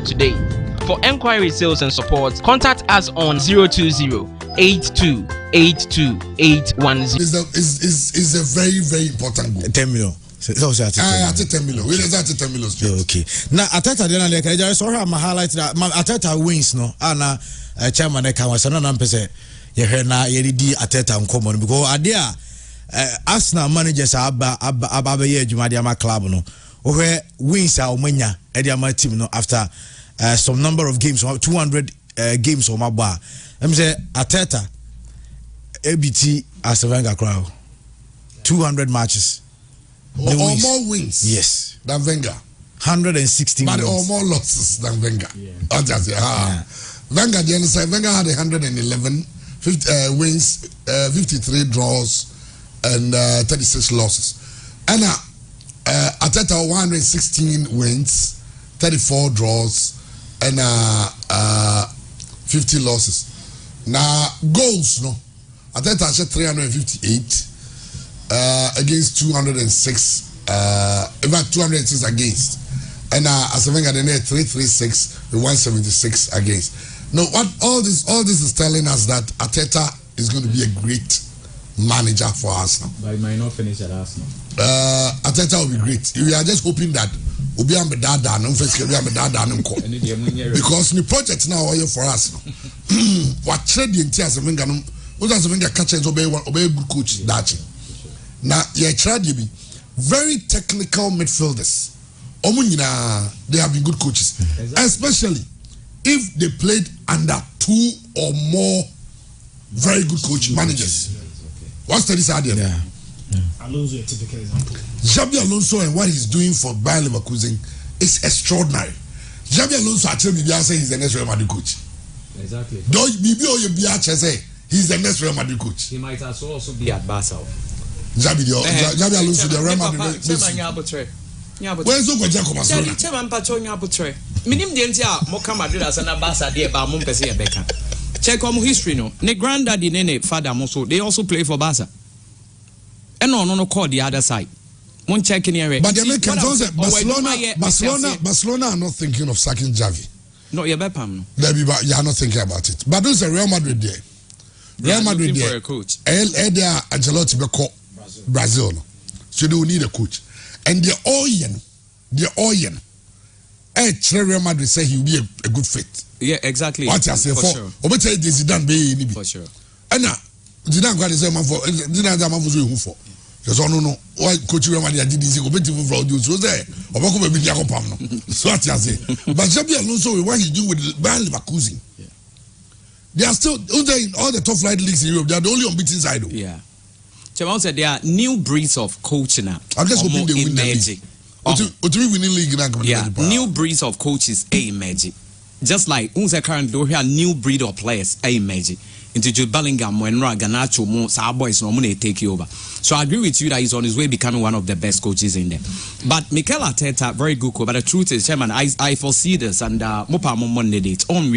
today. For enquiry, sales and support, contact us on 020-8282-810. Is a very, very important goal. 10 million. At 10 million. We at 10 million. Okay. Now, Ateta then like I saw her highlight that Ateta wins no. Ana chairman I was another person. You heard now you di Ateta uncommon because idea Arsenal managers aba ye Jumadiama club no. Where wins are Omenya Ediama team no after some number of games, 200 games on my bar. I'm say Ateta ABT as a Wenger crowd 200 matches. Or more wins, yes, than Wenger. 116 but wins. Or more losses than Wenger. Wenger, the other Wenger had 111 wins, 53 draws, and 36 losses. And Ateta 116 wins, 34 draws, and 50 losses. Now goals, no, Ateta had 358. Against 206, about 206 against, and as a Wenger, they had 336 with 176 against. No, what all this is telling us that Ateta is going to be a great manager for Arsenal. But he might not finish at Arsenal. Ateta will be great. We are just hoping that because the project now are for us. What trade the entire Wenger? What does Wenger catch and obey good coach that. Now, very technical midfielders. They have been good coaches. Exactly. Especially if they played under 2 or more very good coach managers. What's the idea? Yeah. Alonso, a typical example. Xabi Alonso and what he's doing for Bayer Leverkusen is extraordinary. Xabi Alonso actually say he's the next Real Madrid coach. Exactly. He's the next Real Madrid coach. He might also be at Barca. Xabi Alonso, the Real Madrid. Where's the Barcelona? Chairman Pacho Nyabutre. Minim the entire Moka Madrid as an ambassador about Mompesi Becca. Check on history, no. Ne granddaddy, ne father, also they also play for Barca. And no call the other side. One check in here. But the Americans say Barcelona are not thinking of sacking Xavi. No, you're Bepam. You are not thinking about it. But those are Real Madrid there. Real Madrid there. Coach. Ancelotti Beko Brazil. So they will need a coach. And the Oyen. Real Madrid say he will be a good fit. Yeah, exactly. What I say for sure. Zidane for sure. And now Zidane got his man for Zidane for. Because I don't know why coach Real Madrid did this. Competitive for audience was there. Or what could be so what I say. But Xabi Alonso, what he's doing with Bayer Leverkusen. Yeah. They are still in all the top flight leagues in Europe. They are the only unbeaten side. Yeah. Chairman said there are new breeds of coaching now. I'm just hoping they win the league. Winning league now. Yeah, new breeds of coaches emerging. Just like currently we have new breed of players emerging. Into Jude Bellingham, when Ganacho, our boys normally take you over. So I agree with you that he's on his way becoming one of the best coaches in there. But Mikel Arteta, very good coach. But the truth is, Chairman, I foresee this and Mopa Monday it's on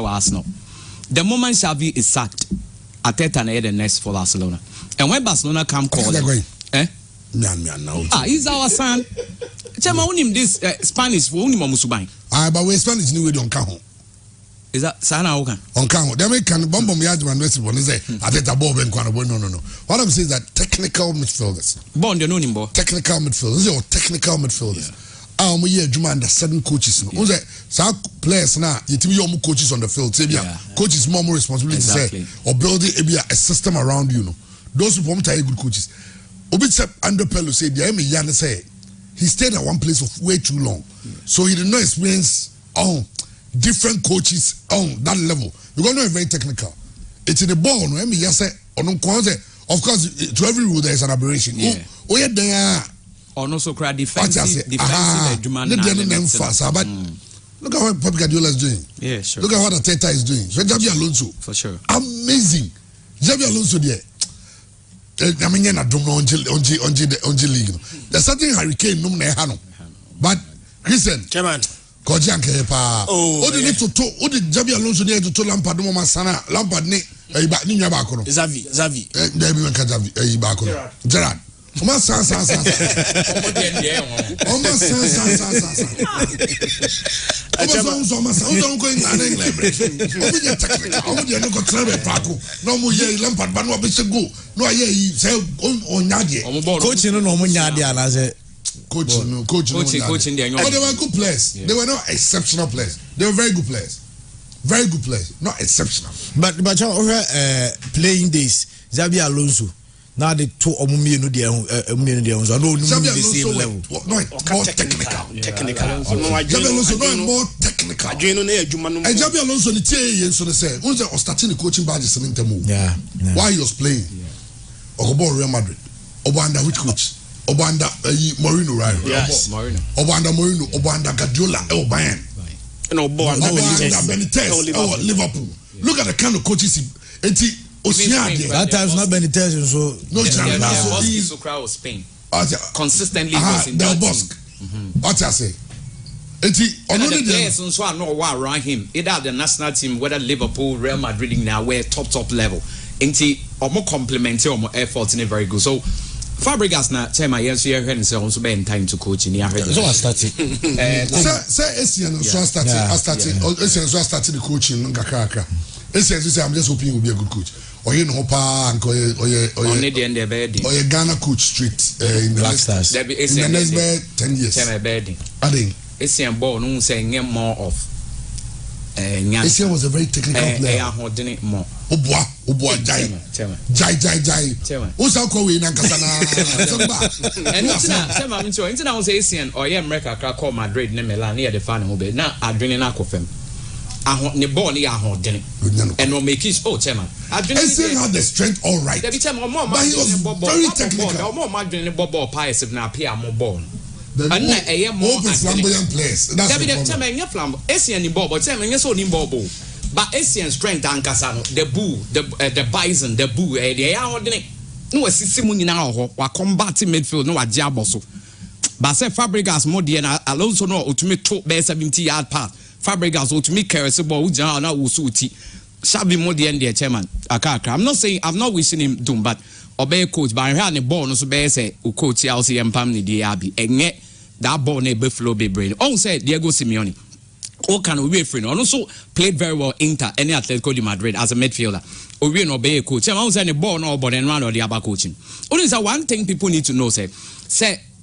Arsenal. The moment Xavi is sacked, Arteta and the next for Barcelona. And when Barcelona come calling, he's our son. Chairman, we him this Spanish for Musubay. But we Spanish new way don't count. Is that Sana Okan? On count. They can bomb me out and West one say Arteta Bob and no. What I'm saying is that technical midfielders. Bond you know him, boy. Technical midfielders. These are technical midfielders. We hear Juma under 7 coaches. Some players now, you tell me coaches on the field. Say, coaches more responsibility to say or building a system around you. Those who want to good coaches. Obitsep under Pello said, the Emi Yana say he stayed at one place for way too long. So he did not experience different coaches on that level. Because no very technical. It's in the ball, no Emi Yase or no of course to every rule there is an aberration. Or no so called defensive but look at what Pep Guardiola is doing. Yeah, sure. Look at what Arteta is doing. So Xabi Alonso. For sure. Amazing. Xabi Alonso there. There's something hurricane no but Christian Chairman Kojanke pa need to Xabi Alonso there to Lampard no Sana Lampard ne Xavi Xavi Gerard Oma san. Going technical. No go travel paco. No more ye Lampard but no be go. No ye say on Nyadie. Coaching no mo Nyadie and say coaching. But they were good players. They were not exceptional players. They were very good players. Very good players, not exceptional. But playing days, Xabi Alonso. Now they two Omumienu the same level. More technical. Xabi Alonso more technical. Xabi Alonso the TA so they say, once they starting the coaching badges in Intermo. Yeah. While he was playing, Ogobo Real Madrid. Obanda which coach? Obanda Mourinho, right? Yes, Mourinho. Obanda Mourinho, Obanda Guardiola, Bayern. Benitez, Liverpool. Look at the kind of coaches that time's not Benitez, so no chance. He's crowd Spain. Consistently was in Del Bosque. What I say? The players also are not around him. Either the national team, whether Liverpool, Real Madrid, now we're top level. Or more complimentary or more effort in a very good. So Fabregas na tema yes here and say also be in time to coach in here. So I started. Say Essien so started the coaching Ngakaka. Essien say I'm just hoping he will be a good coach. Oye no pa and only the end there be. Oye Ghana coach street in the next 10 years. Tema be. I think Essien ball no say more of Essien was a very technical player. More. Obua Jai. Usa ko we na nkasa na. And it's now say Essien or America call Madrid ne Milan near the fan be na adwene na akofem. Ne ball ne ahodene. And no make it chairman. Essien had the strength all right. But he was very technical. More madwene ball pies if na appear more ball. And more flamboyant players. That's the problem. Essien ni ball but chairman so ni ball. But Essien strength and Casano, the bull, the bison, the bull, the ordinary. No, a system in our combating midfield, no, a jaboso. But say Fabregas more than Alonso no ultimate top bear 70-yard pass. Fabregas ultimate carries about Ujana Usuti. Shabby more than the chairman. I'm not saying I'm not wishing him doom, but obey coach, but I had a ball, no so bear say, coach Chelsea and Pamni Diaby, and yet that ball ne buffalo be brain. All said Diego Simeone. All can we friend and also played very well Inter any Atletico de Madrid as a midfielder. Or we no be a coach. I'm saying the ball no but then run or the other coaching. Only is one thing people need to know say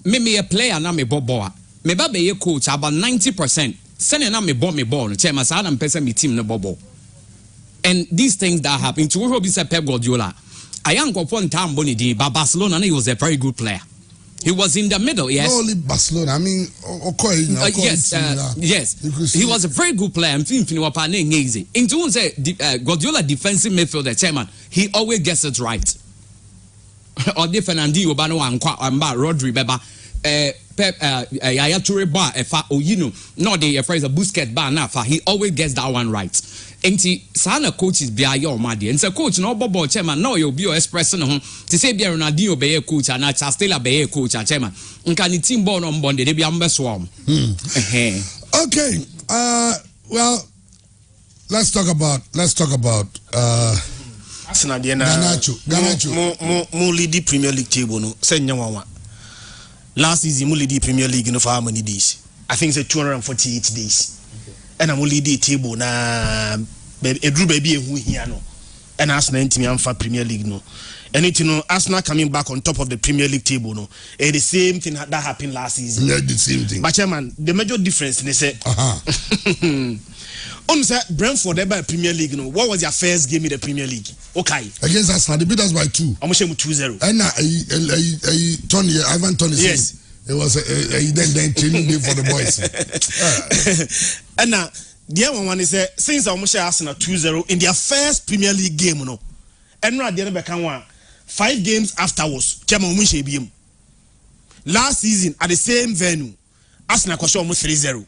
me a player na me bobo. Me ba be a coach about 90%. Send na me ball. Chairman sa na person me team no bobo. And these things that happen to who be say Pep Guardiola. I am go upon time boni di but Barcelona he was a very good player. He was in the middle, yes. Not only Barcelona, I mean, yes. He was a very good player. Into Guardiola defensive midfielder chairman, he always gets it right. Or different Rodri Beba, Pep Yaya Toure bar no the phrase a Busquets bar nafa. He always gets that one right. Sana coaches be your madi and so coach no bobo chairman no you'll be expressing to say be Ronaldinho be a coach and Chastela be a coach chairman can team born on Monday they be swarm. Okay, well let's talk about Ganacho mo lead the Premier League table no say nyawa last season mo lead the Premier League no for how many days? I think it's 248 days. And I'm only the table na a drew baby who here no and Arsenal team for Premier League no and it you know Arsenal coming back on top of the Premier League table no the same thing that happened last season. Yeah, the same thing. But chairman, the major difference they say Brentford ever Premier League no what was your first game in the Premier League? Okay. Against Arsenal they beat us by 2. Almost 2-0. And Tony Ivan Tony. Yes. It was a then training day for the boys. And now the other one is since almost Arsenal 2-0 in their first Premier League game, no, and now the other become 5 games afterwards. Chairman Winshe last season at the same venue, Arsenal cost almost 3-0.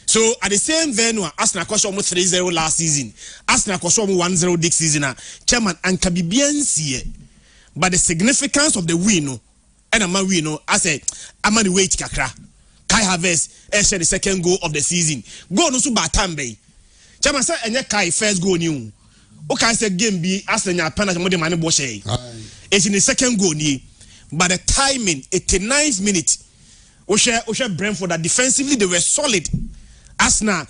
So at the same venue, Arsenal cost almost 3-0 last season. Arsenal cost almost 1-0 this season. Chairman and Kabibian but the significance of the win, no. And I'm a winner. I said, I'm on the way to Kakra. Kai Havertz share the second goal of the season. Go no so Batambe. Chama say enye Kai first goal ni. O Kai say game be Arsenal penalty mo de man bo share. It's in the second goal ni. but the timing, 89th minute, Osha Brentford that defensively they were solid. Arsenal,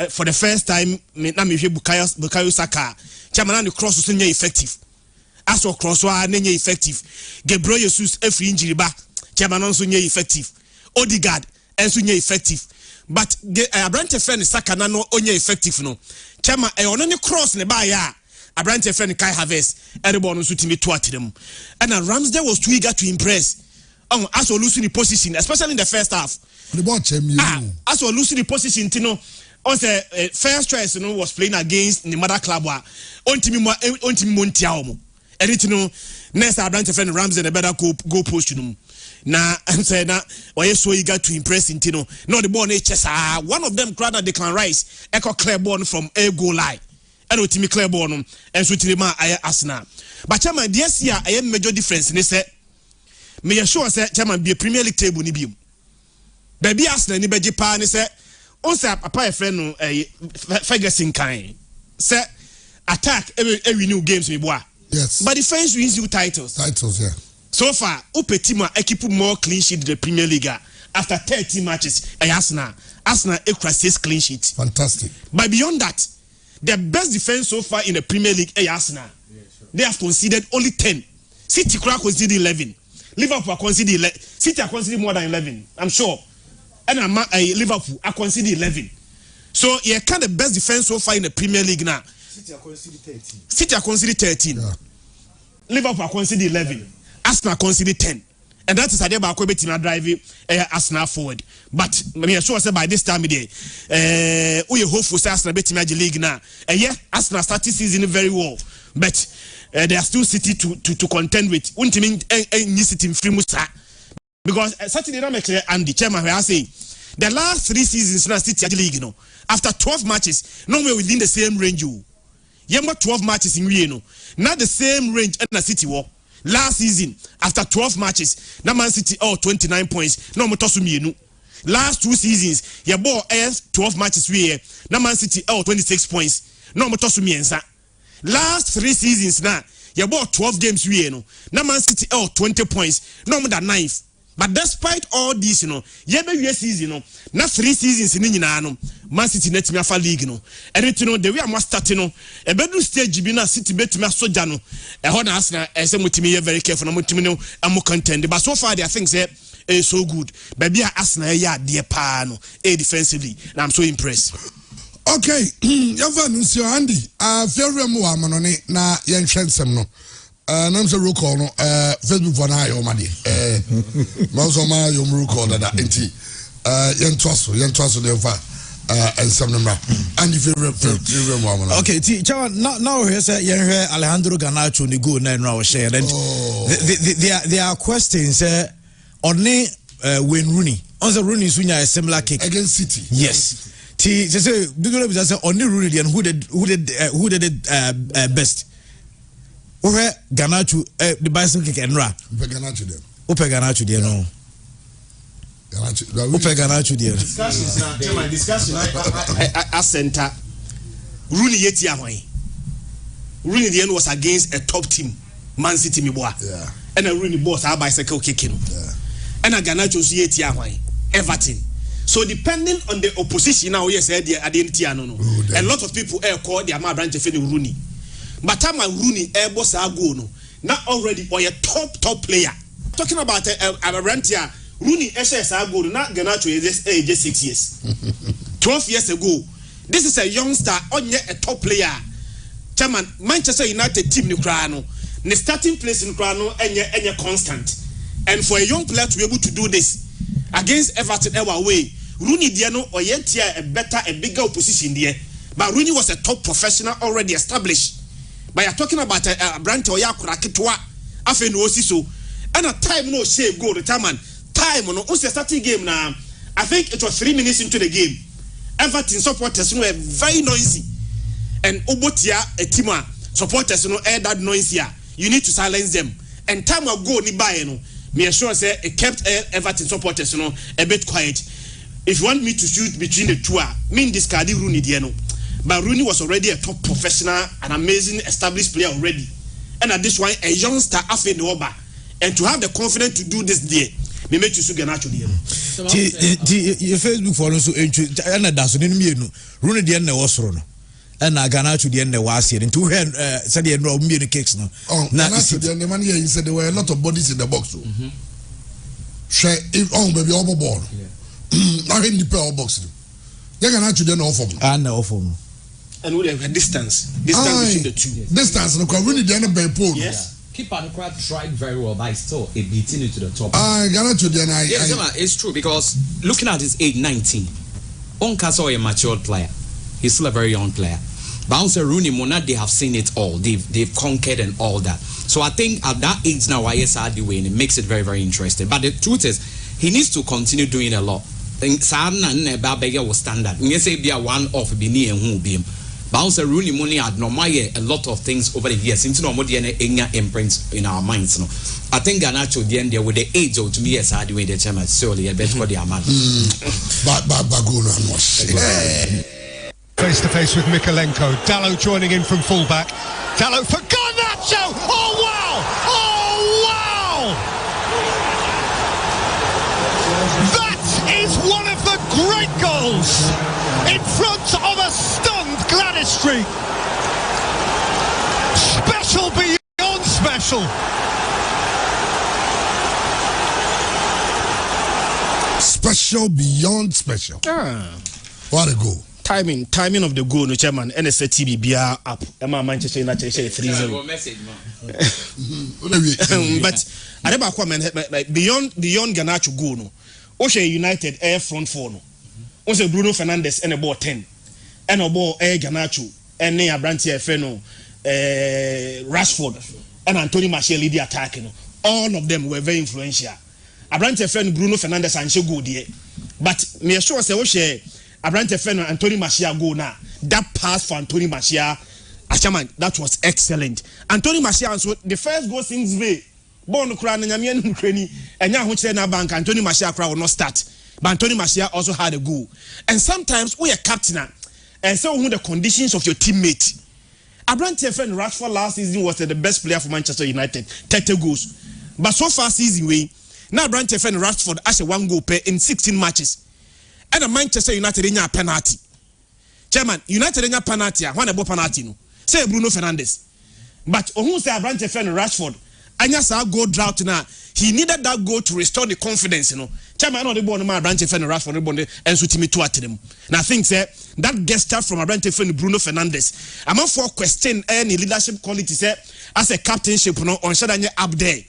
for the first time, Bukayo Saka, Chairman the cross was effective. As for cross was effective. Gabriel Jesus every injury back, Chairman also effective. Odegaard also effective. But Abrante friend Saka no only effective no. Chairman only cross ne ba ya. Abrante friend Kai Havertz everybody also team to at them. And Ramsdale was too eager to impress. As we losing the position, especially in the first half. The ball as we losing the position, you know, on the first choice, you know, was playing against the mother club. On team Montiamo. And you know, next I branch friend Ramsey and a better go post, you know. Now I'm saying that why so eager to impress in Tino. No, the ball chess. One of them crowd Declan Rice, echo clear ball from a goal line. And with me clear ball and so to the man I Arsenal. But chairman, this year I am major difference in this. Me sure say chairman be a Premier League table ni biom. Baby Arsenal ni beji pa ni say on say papa e friend no Ferguson kan. Say attack every new games me boa. Yes. But defense wins you titles. Titles, yeah. So far, Upe team are keep more clean sheet in the Premier League after 30 matches. Arsenal 6 clean sheets. Fantastic. But beyond that, the best defense so far in the Premier League Arsenal. Yeah, sure. They have conceded only 10. City conceded 11. Liverpool conceded 11. City are conceded more than 11. I'm sure. And Liverpool are conceded 11. So you can the best defense so far in the Premier League now. City are conceded 13. City are conceded 13. Yeah. Liverpool are conceded 11. Arsenal conceded 10. And that is a day about team driving Arsenal forward. But I'm sure by this time we hope for Arsenal beat the league now. Yeah, Arsenal started season very well. But they are still City to contend with. City free Musa. Because Saturday night clear and the chairman I say the last 3 seasons now City league, you know, after 12 matches, no way within the same range. You got 12 matches in Rio, not the same range and the City war. Last season, after 12 matches, now Man City 29 points. No more last 2 seasons, your ball 12 matches we now Man City 26 points. No more last 3 seasons now, your ball 12 games we now Man City 20 points. No more than 9. But despite all this, you know, season, you know, not 3 seasons in Man City net me afa league, no. And you know, the way I must start, you know, a better stage be na City bet me so jano. A hon Arsenal, as a mutimi very careful, I'm more content. But so far, their things is so good. Baby, Arsenal, yeah, dear pano, defensively. And I'm so impressed. Okay, Yavan, Monsieur Andy, favorite more manoni, na yen chensem no. Nam's a roll call, no, Facebook for now, your money. Most of my roll call that inti, young Twasso, the and some number. And if you're okay, now here's Alejandro Garnacho, the good nine hour share. And there are questions only when Rooney. On the Rooney is winning a similar kick against City. Yes. They say, only Rooney and who did it best. Where Garnacho the bicycle kick and ra. Garnacho there. Garnacho there no. Garnacho there. Discussion. I center. Rooney yeti ahwan. Rooney the end was against a top team, Man City mi boa. Yeah. And a Rooney boss a bicycle kicking. Yeah. And a Garnacho yeti ahwan. Everton. So depending on the opposition now, yes, at the identity no. A lot of people call their man branch Rooney. But time Rooney boss a go no. Not already or a top player. Talking about a rent here, Rooney SS a go not Garnacho is just 6 years. 12 years ago. This is a youngster on a top player. Chairman, Manchester United team Nukrano. The starting place in Krano and constant. And for a young player to be able to do this against Everton away, Rooney Diano or yet a bigger opposition there. But Rooney was a top professional already established. But you're talking about a brand or Yakura Afen Osiso. And a time no save goal, the time no starting game now. I think it was 3 minutes into the game. Everton supporters were very noisy. And Obotia a team supporters air that noise here. You need to silence them. And time ago ni buy me assure say it kept Everton supporters a bit quiet. If you want me to shoot between the two, mean discarding Rooney Diano. But Rooney was already a top professional, an amazing established player already. And at this one, a youngster Afen Oba, and to have the confidence to do this there. Me make you so Garnacho there. Your Facebook follow so entry and that's no mienu. Rune the end was no. And Garnacho the end was here. Into her said the no me the cakes no. Oh, Garnacho the man here he said there were a lot of bodies in the box. Share if baby all ball. Now in the pair box. They Garnacho the no form. And no form. And we have a distance between the two. Distance no can really the end by pole. Yes. Keeper tried very well, but still a beating it to the top. It's true because looking at his age, 19, Onkasa a matured player. He's still a very young player. Bouncer Rooney Mona, they have seen it all. They've conquered and all that. So I think at that age now, ISR the way and it makes it very, very interesting. But the truth is, he needs to continue doing a lot. Sarna Babega was standard. You say be a one off be near and who be him. Bouncer Rooney Money had no a lot of things over the years into no more imprints in our minds. No, I think Garnacho the end there with the age of to me as I do the chairman surely I bet for the man. Face to face with Mikalenko. Dalot joining in from fullback. Dalot for Garnacho! Oh wow! Oh wow! That is one of the great goals in front of a stunned Gladys Street. Special beyond special. Special beyond special. What a goal. Timing of the goal, no chairman. NSA TBBR up. Emma Manchester United 3-0. But I never like beyond Garnacho goal no. Oshe United air front four no. Ose Bruno Fernandes and a ball 10. And a ball air Garnacho and ne Abranti Feno Rashford and Anthony Martial lead the attack no. All of them were very influential. Abranti Feno Bruno Fernandes and she go there. But me sure say Oshe Abrante Feno Anthony Martial go now. That pass for Anthony Martial, Achaman, that was excellent. Anthony Martial, so the first goal since May, born Ukraine and Yamian Ukraine, and now which na bank Anthony Martial will not start. But Anthony Martial also had a goal. And sometimes we are captain, and so who the conditions of your teammate. Abrante Feno Rashford last season was the best player for Manchester United, 30 goals. But so far season way, now Abrante Feno Rashford has a 1 goal per in 16 matches. And a Manchester United in a penalty. Chairman, United in a penalty, one about penalty no. Say Bruno Fernandes. But who say Abrante Feno Rashford? Anya sa go drought now. He needed that goal to restore the confidence, you know. Chairman, no the born man Abrante Feno Rashford the born and so timi to at them. And I think say that gesture from Abrante Feno Bruno Fernandes. I'm not for question any leadership quality say as a captainship no on Shadanya up there.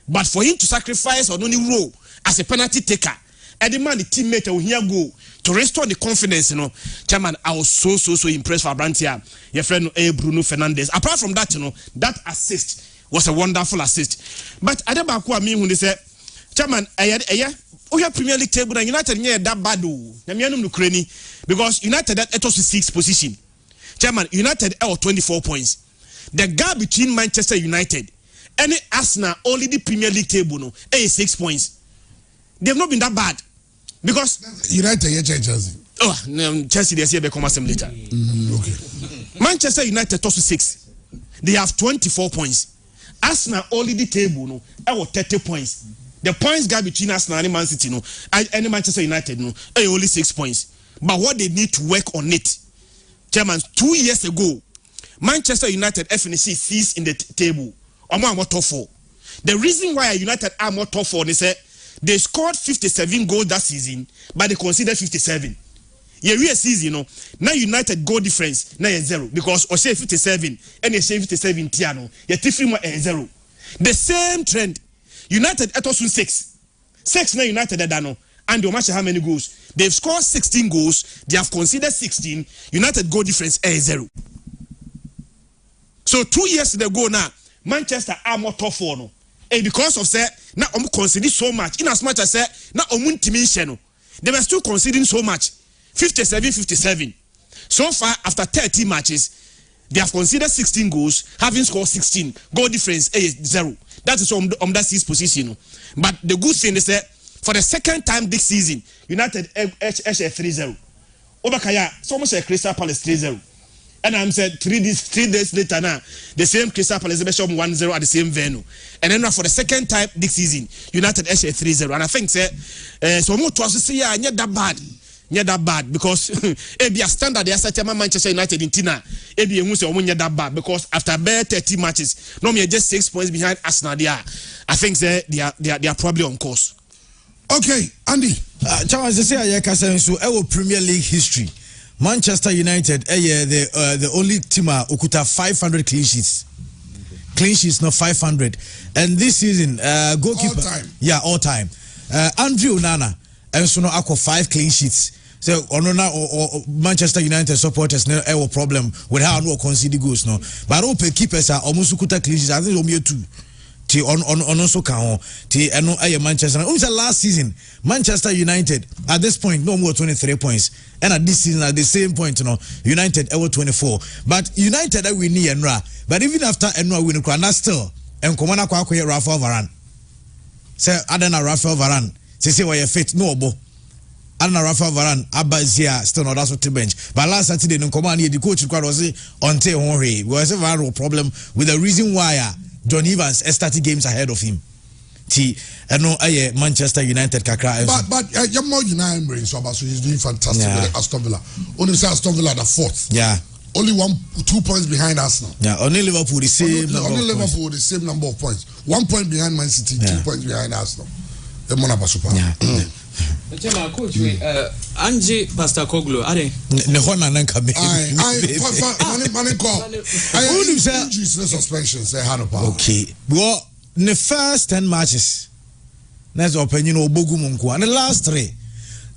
But for him to sacrifice on only role as a penalty taker. And the man, the teammate will here go to restore the confidence, you know. Chairman, I was so impressed for Abrantia, your friend Bruno Fernandes. Apart from that, you know, that assist was a wonderful assist. But Adebakwa mean when they say, Chairman, we have Premier League table and United near that bad because United at 6th position. Chairman, United are 24 points. The gap between Manchester United and Arsenal only the Premier League table no 6 points. They've not been that bad. Because United Chelsea. Oh, Chelsea they say they come some later. Okay. Manchester United top 6. They have 24 points. Arsenal only the table no 30 points. The points gap between Arsenal and Man City no and Manchester United no only 6 points. But what they need to work on it. Chairman, 2 years ago, Manchester United FNC sees in the table. More top 4. The reason why United are more top 4 is that they scored 57 goals that season, but they considered 57. Yeah, we season, you know. Now United goal difference now is 0 because or say 57 and they say 57 Tiano. Yeah, different 0. The same trend. United at also 6. 6 now United at Dano. And they match how many goals? They've scored 16 goals. They have considered 16. United goal difference is 0. So 2 years ago now, Manchester are more top 4 no. And because of say now consider so much in as much as say now no they were still considering so much 57 so far after 30 matches they have considered 16 goals having scored 16 goal difference is 0 that is on that 6th position but the good thing is that for the second time this season United 3-0 Obakaya so much Crystal Palace 3-0 And I'm said 3 days later now, the same Crystal Palace 1-0 at the same venue. And then for the second time this season, United actually 3-0. And I think so more to say yeah, not that bad because it be a standard they are Manchester United in Tina. It be that bad because after bare 30 matches, normally just 6 points behind Arsenal there. I think they are probably on course. Okay, Andy. Charles say so Premier League history. Manchester United, the only team okuta 500 clean sheets. Clean sheets, not 500. And this season, goalkeeper. All time. Yeah, all time. Andrew Nana, and so no, 5 clean sheets. So, Manchester United supporters no have a problem with how no concede goals no. But open keepers are almost okuta clean sheets. I think only 2. On also count Manchester. Last season, Manchester United at this point no more 23 points, and at this season at the same point, United 24. But United we need Enra. But even after Enra win, not still and Komana Kwakwe Rafael Varane. Say Adana Rafael Varane. Say why you fit no bo. Adana Rafael Varane Abazia still not also to bench. But last Saturday, no command the coach was on te Henry. We was a viral problem with the reason why. John Evans started games ahead of him. Manchester United kakra. But more United brain so he's doing fantastic with Aston Villa. Only say Aston Villa the 4th. Yeah. Only 2 points behind Arsenal. Yeah. Only Liverpool the same. Only Liverpool the same number of points. 1 point behind Man City. 2 points behind Arsenal. Yeah. Coach, Angie Pastor Koglu, are they? Suspension, say okay. Well, the first 10 matches, that's opinion of Bogumunku, and the last 3.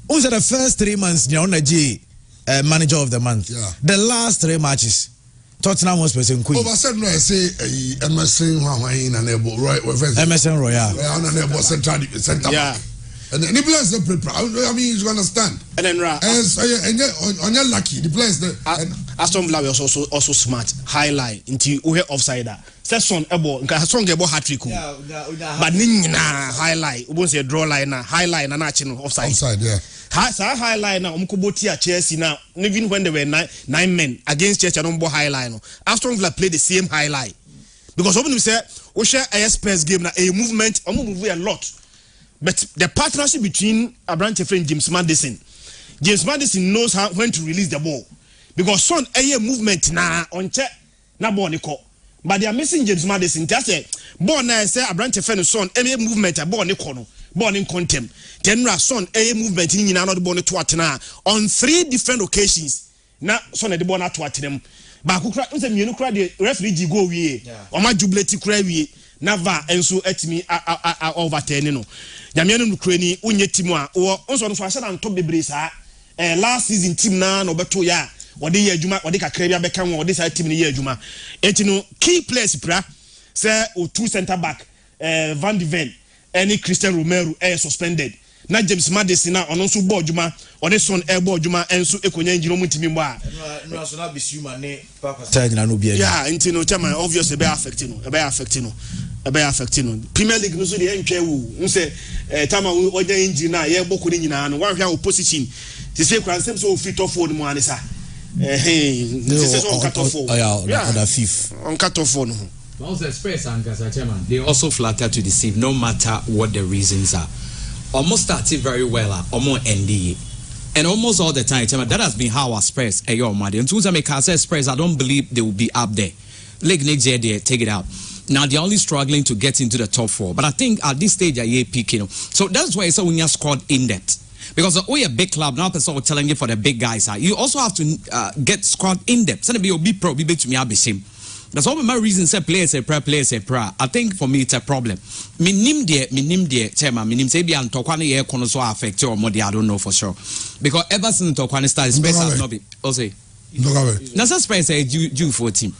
Also, the first 3 months, you're on the manager of the month. Yeah. The last 3 matches, Tottenham Hotspur in Queen. I said no, I say Emerson Royal. Central. Yeah. And the players don't prepare. I mean, you understand. And then, on your lucky, the players. Aston Villa was also smart. Highlight into offside. Session ebo, strong ebo hat trick. But nina highlight. We say draw line na highlight na nachino offside. Offside, yeah. Highlight na umkuboti at Chelsea now. Even when there were 9 men against Chelsea, don't bo highlight. Aston Villa played the same highlight because when we say we share a space game na a movement, move a lot. But the partnership between Abrante and James Maddison knows when to release the ball. Because son a movement na on check na ball ni ko. But they are missing James Maddison. Just say ball na say Abrante and son a movement a ball ni ko no. Ball in contem. Then son a movement in na not ball ni to atena on 3 different occasions. Na son the ball na to atenem. Ba ku kra nse mienu kra the referee go wie. O ma jubilate kra wie. Nava enso etimi overturn no. Nyamiano nukreni unye timu a wo onso no so ahye na nto bebre saa last season team na no beto ya wode ye adwuma wode kakra bia beka won wode saa team ni ye adwuma enti no key players pra say o 2 center back Van de Ven any Christian Romero suspended na James Maddison na ono so ball adwuma one son ball adwuma enso ekonya ngiro mu timi mbo a no so na bisuma ne papa side na no bia yeah enti no chairman obviously be affecting Premier League no so dey ntwa wu say tama we dey engine na ye boko ni nyina no wan hwa opposition ti say kran sem so free top four no anisa this is on cut off four on fifth on cut off four no once express and chairman they also flatter to deceive no matter what the reasons are almost started very well almost NDA and almost all the time chairman that has been how our Spurs your money and to make us Spurs I don't believe they will be up there League next year they take it out. Now they're only struggling to get into the top 4. But I think at this stage, they're peaking. So that's why it's when you're squad in depth. Because we're a big club, now person telling you for the big guys. You also have to get squad in depth. So be pro, be to me, I'll be same. That's all my reason say players a prayer. I think for me it's a problem. Minim dear, chairman, minim say be an Tokwane air corner so affect or more, I don't know for sure. Because ever since Tokwane started, space has not been. I'll say. Now, Spurs say June 14. You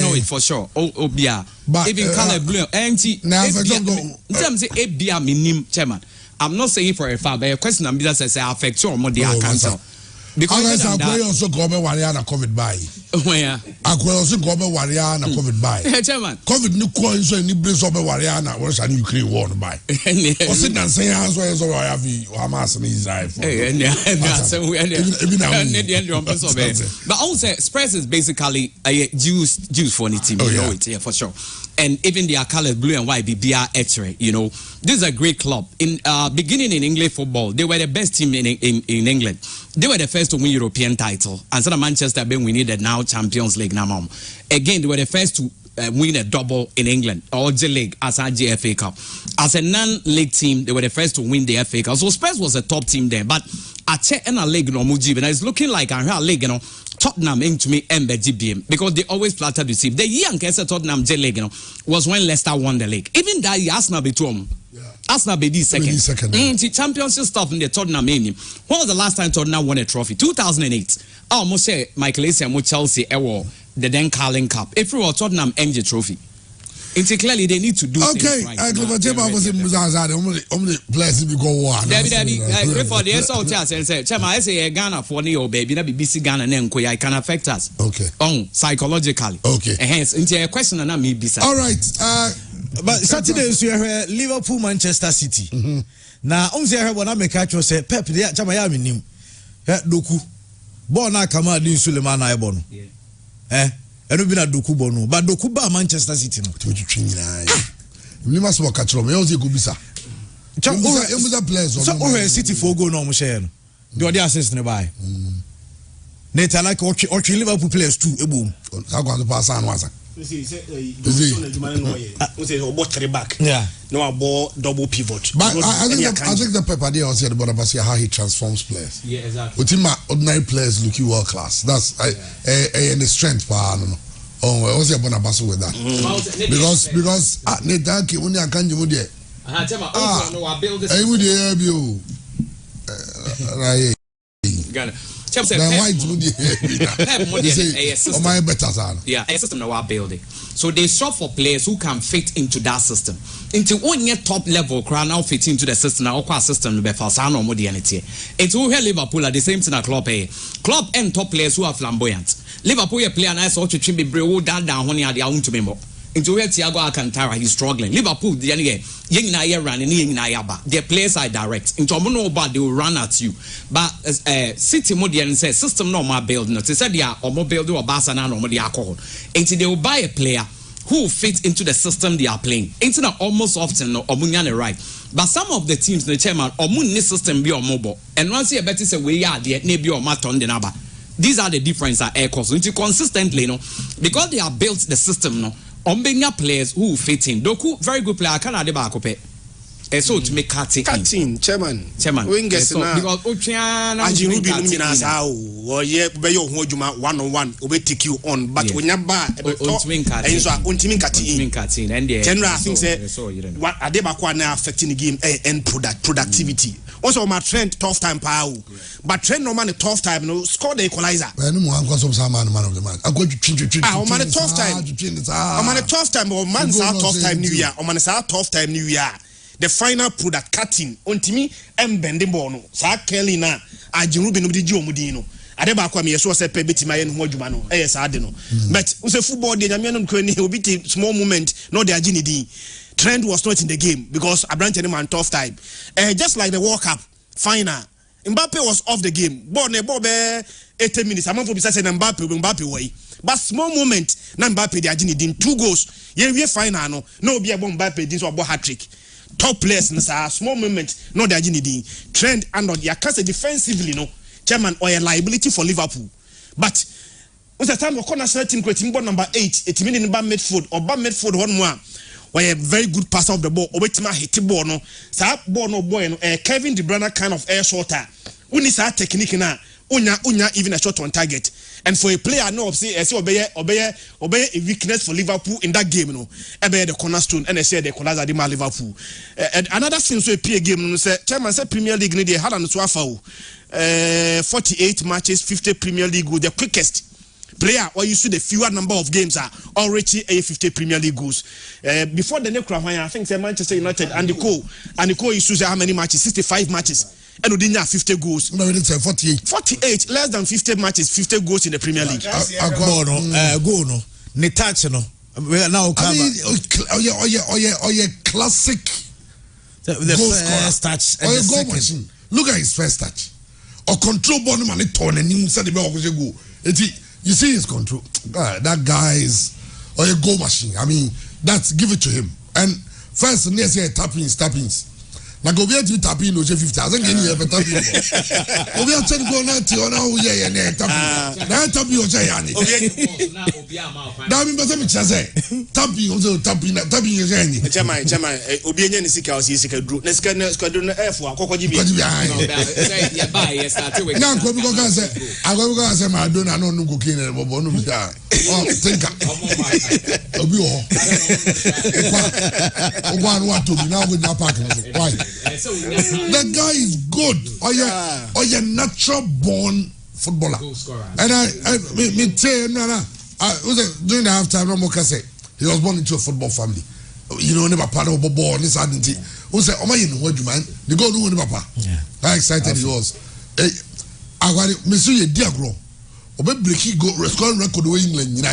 know it for sure. Oh, yeah. Even color blue. Chairman. I'm not saying for a fact, but a question I'm just say affect you or more. I can't tell. Because I also go me Wariana COVID by. Where I could also go me Wariana COVID by. COVID new coins so any place of Wariana was a Ukraine war by. Or sit and say as well as I have Hamas and Israel. But also Spurs is basically a Jews for any team, you know it, yeah, for sure. And even their colors, blue and white, BBR X-ray, you know. This is a great club. In beginning in English football, they were the best team in England. They were the first to win European title. And so Manchester being winning the now Champions League now. Again, they were the first to win a double in England, or the league as a GFA Cup. As a non-league team, they were the first to win the FA Cup. So Spurs was a top team there. But at a league no muji, and it's looking like a league, you know. Tottenham into me GBM because they always flatter the team. The year in case Tottenham J League, you know, was when Leicester won the league. Even that year, Arsenal be two. Arsenal be second. The championship stuff in the Tottenham name. When was the last time Tottenham won a trophy? 2008. I almost say Michael Essien and Chelsea the then Carling Cup. If we were Tottenham MJ trophy. It's clearly they need to do things right. Okay, only players we go war. Before the SO tells and say, Chama, I say Ghana for Neo baby, that be BC Ghana and I can affect us. Okay. Psychologically. Okay. Hence, into a question and me beside. All right. But Saturday is Liverpool, Manchester City. Now, on the when I make catch you say Pep, the Chama Yaminim, Doku, Bona Kama Din Suleiman Ibon. I don't be a Dokubono, but Dokuba Manchester City. You must walk at Rome. You go bisa. Players. So City for go no share. Do the assist nearby. Neta like or Liverpool players too. A boom. How going to pass on was back. Yeah. No, I bought double pivot. But I think the Pep idea was about how he transforms players. Yeah, exactly. With him, ordinary players looking world class. That's the strength for I don't know. Oh, I was about to battle with that because Netaki when I can't do it. I would hear you. Right. Yeah, a system now building. So they shop for players who can fit into that system. Into one year top level, crowd now fit into the system. Now, our system will be for sound or modernity. It's who here Liverpool at the same thing. A club, club and top players who are flamboyant. Liverpool player and I saw to be brave down when he had their own to member. Into where Thiago Alcantara, he's struggling. Liverpool, the their players are direct. Into they will run at you. But City Modian says system no more building. They said they are or build or Barcelona no more alcohol. Until they will buy a player who fits into the system they are playing. It's not almost often or Munyane right. But some of the teams the chairman or Munni system be or mobile. And once you better say we are the maybe or maton the naba. These are the differences air costs. Into consistently, because they have built the system, Ombenya players who fit in. Doku, very good player. Can I debakope? So to make cutting, chairman. Wingers now. Because Ochiana, Ajirubi Luminas, or yeah, Bayo Hojuma 1-on-1, will take you on. But when you're bad, Untimin cutting, and the general things what Adebakwana affecting the game and productivity. Also, my trend tough time power, but trend no man a tough time no score the equalizer. Man of the match. I'm going to change. I'm on a tough time. I'm on a tough time. Or man's our tough time New Year. I'm on a tough time New Year. The final product cutting on Timmy and bending bono. Sa Kelly na Ajirubi no di Mudino. Adebakwa me so say pe beti my en ho adwuma no. Yes I no. But we say football dey nyame no kra ni obi ti small moment no dey agini din. Trend was not in the game because Abrante man tough time. Just like the World Cup final, Mbappe was off the game. Ball 80 minutes. I'm for say Mbappe way. But small moment, na Mbappe dey agini din 2 goals. We final no be about Mbappe din so about hat trick. Top players in a small moment, no the agility. Trend and on your case defensively, no chairman or a liability for Liverpool. But with the time of corner team creating ball number 8, it meaning bad midfield or bad midfield 1-1, where a very good passer of the ball, or wait hit ball no, sa ball no boy no Kevin De Bruyne kind of air shorter. When is our technique na unya even a shot on target. And for a player, no, say obey a weakness for Liverpool in that game, no, obey the cornerstone, and I say the corners are the Liverpool. And another thing, so a PA game, say, Chairman said Premier League, they had on 48 matches, 50 Premier League, the quickest player, or you see the fewer number of games are already a 50 Premier League goals. Before the Necra, I think Manchester United and the Co. used to say how many matches, 65 matches. and Odinya 50 goals. No, it's 48. 48, less than 50 matches, 50 goals in the Premier League. Goal no. Ne touch no. Now I mean, classic. The first touch and the goal second. machine. Look at his first touch. Or control ball man it turn and him said the ball go. You see his control. That guy is a goal machine. I mean, give it to him. And first, next year tappings. Now go be to tap in 50,000 get you tap in. Go be to go now to now tap. Now tap you yani. Now me better me say tap you also tap in yani. Chama obi enye ni sika o sika duro. Na sika no F akoko jibi. Yeah, buy yes start with. Now go be go say I go say my donor no go clean the bobo no be that. Oh think obi o. Ogwa no to be now go na park. Why? The guy is good. Oh yeah, natural born footballer. And I tell you, during the halftime, he was born into a football family. You know, never part of a ball. This identity. Who said, "Oh my, you know what you man? The goal, no papa." How excited he was! I got it, Monsieur Diagro. Obe breaking goal, scoring record in England. You know,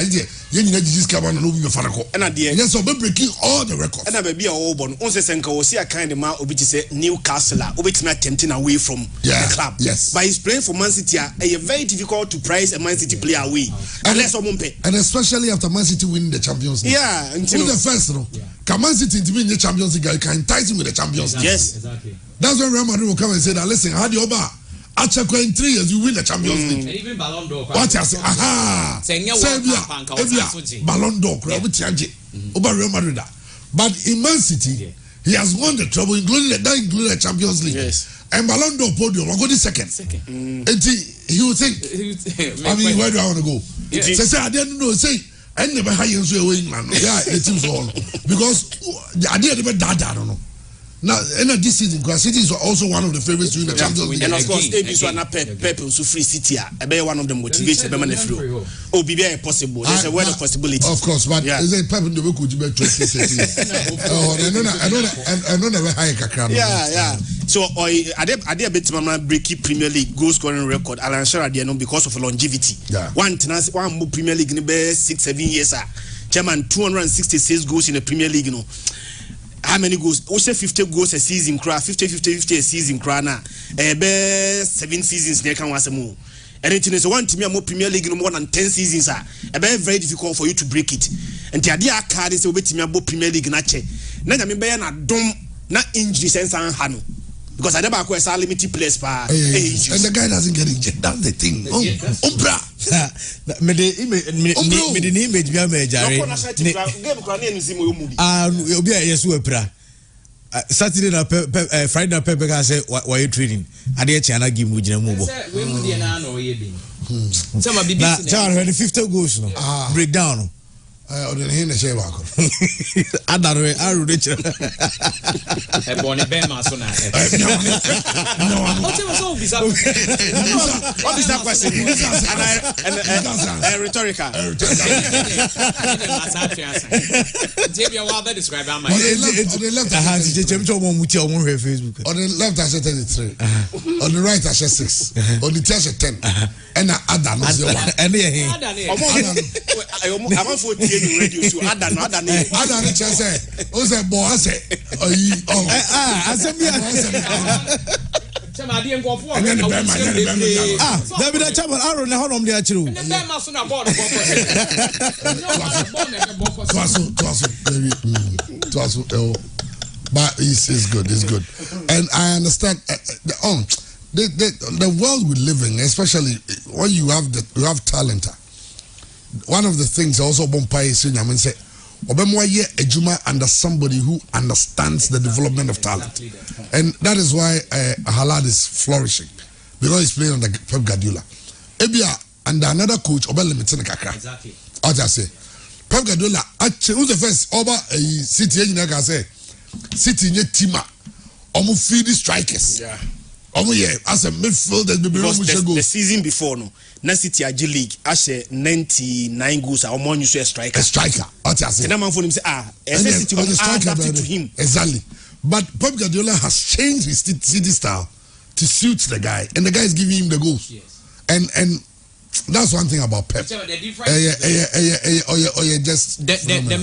you need to come on and over your father. And at the end, yes, Obe breaking all the records. And I be a old one. Once Senka will see a kind of man, Obi to say Newcastle, Obi to not tempting away from the club. Yes, but he's playing for Man City. It's very difficult to price a Man City player away unless someone pay. And especially after Man City winning the Champions League. Yeah, who's the first? No, can Man City to win the Champions League? You can entice him with the Champions League. Yes, exactly. That's when Real Madrid will come and say that. Listen, how do you over? After 3 years, you win the Champions League. And even Ballon d'Or. What you say? Aha! Ballon d'Or. Over Real Madrid. But in Man City, he has won the treble, including the Champions League. Yes. And Ballon d'Or podium, I'll go the second. And he will think, I mean, where do I want to go? Say, I didn't know. Say, I never had you in England. Yeah, it is all. Because I didn't even die, I don't know. Now, this season, because City is also one of the favorites to win the Champions League. And of course, ABC one Pep also free City. I bet one of them motivates the man through. Oh, be very possible. There's a word of possibility. Of course, but is it Pep in the way could you bet 2013? Oh, I don't know high kakran. Yeah. So, I did a bit of breaky Premier League goal scoring record. Alan Shearer, because of longevity. Yeah. One more Premier League in the 6-7 years. Chairman, 266 goals in the Premier League. You know. How many goals? We say 50 goals a season, 50 a season, 7 seasons. They can once more. And it is one team more Premier League more than 10 seasons. Very difficult for you to break it. And the idea card is a bit more Premier League. Nache. Now I mean, na dom na injury sense and hano. Because I never acquire limited players per age. And the guy doesn't get injured. That's the thing. Umbra. Me the image be major. Obi yesu epra. Saturday na Friday na Pep can say why you training? Ade China give mu gina mu bo. We mu dey na no ye bi. Some be beat. John 50 goals no. Breakdown. O de hin na shey ba ko. Adarwe aru de chira. E boni be ma so na. No. What was all bizarre? What is that question? And rhetorical. Jebia wa be describe am. On the left I Facebook. On the left I said 33. On the right I said 6. On the right I said 10. And Ada no say one. And I want for radio so Ada no say o say boy say asem ya chama ade nkofo and then the that be the chairman aro na honom dey akire o and then ma so na board but it's good and I understand the world we live in, especially when you have talent. One of the things also Bompai is saying, I mean, say, Obemwaye Ejuma under somebody who understands the development of talent, and that is why Haaland is flourishing because he's playing under Pep Guardiola. Ebia under another coach, Obelimitin Kakra. Exactly. I just say, Pep Guardiola. Actually, who's the first? Oba City, you know, can say City nye tima, omu feed the strikers. Yeah. As a midfielder, the season before, no, Na City G League, as 99 goals, or more, you say a striker. A striker. And I'm for him say, City was adapted to him. Exactly. But Pep Guardiola has changed his City style to suit the guy, and the guy is giving him the goals. Yes. And that's one thing about Pep. The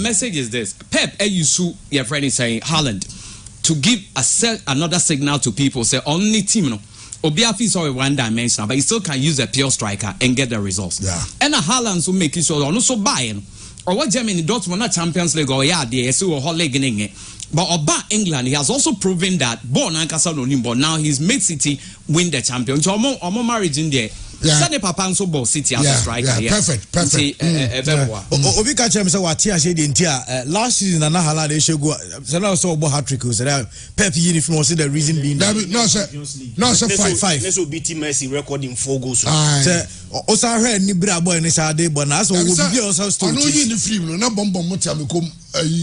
message is this: Pep, your friend is saying Haaland to give another signal to people. Say only team no. Obiafi is always one dimensional, but he still can use a pure striker and get the results. Yeah. And a Haaland so make it so also buying. Or what Germany Dortmund not Champions League or there so a whole leg in it. But about England, he has also proven that but now he's made City win the champion. So more marriage in there. Sane Papa so ball City as a striker. Yeah, perfect. Obi catch him say what here say the entire last season na Haaland they should go. So now so about hat-trick. So Pep uniform was the reason being no sir 5. Let's beat Messi record in 4 goals. Osa hwe ni bra boy ni sa dey but na so we be also story. No you the film no na bomb motia me come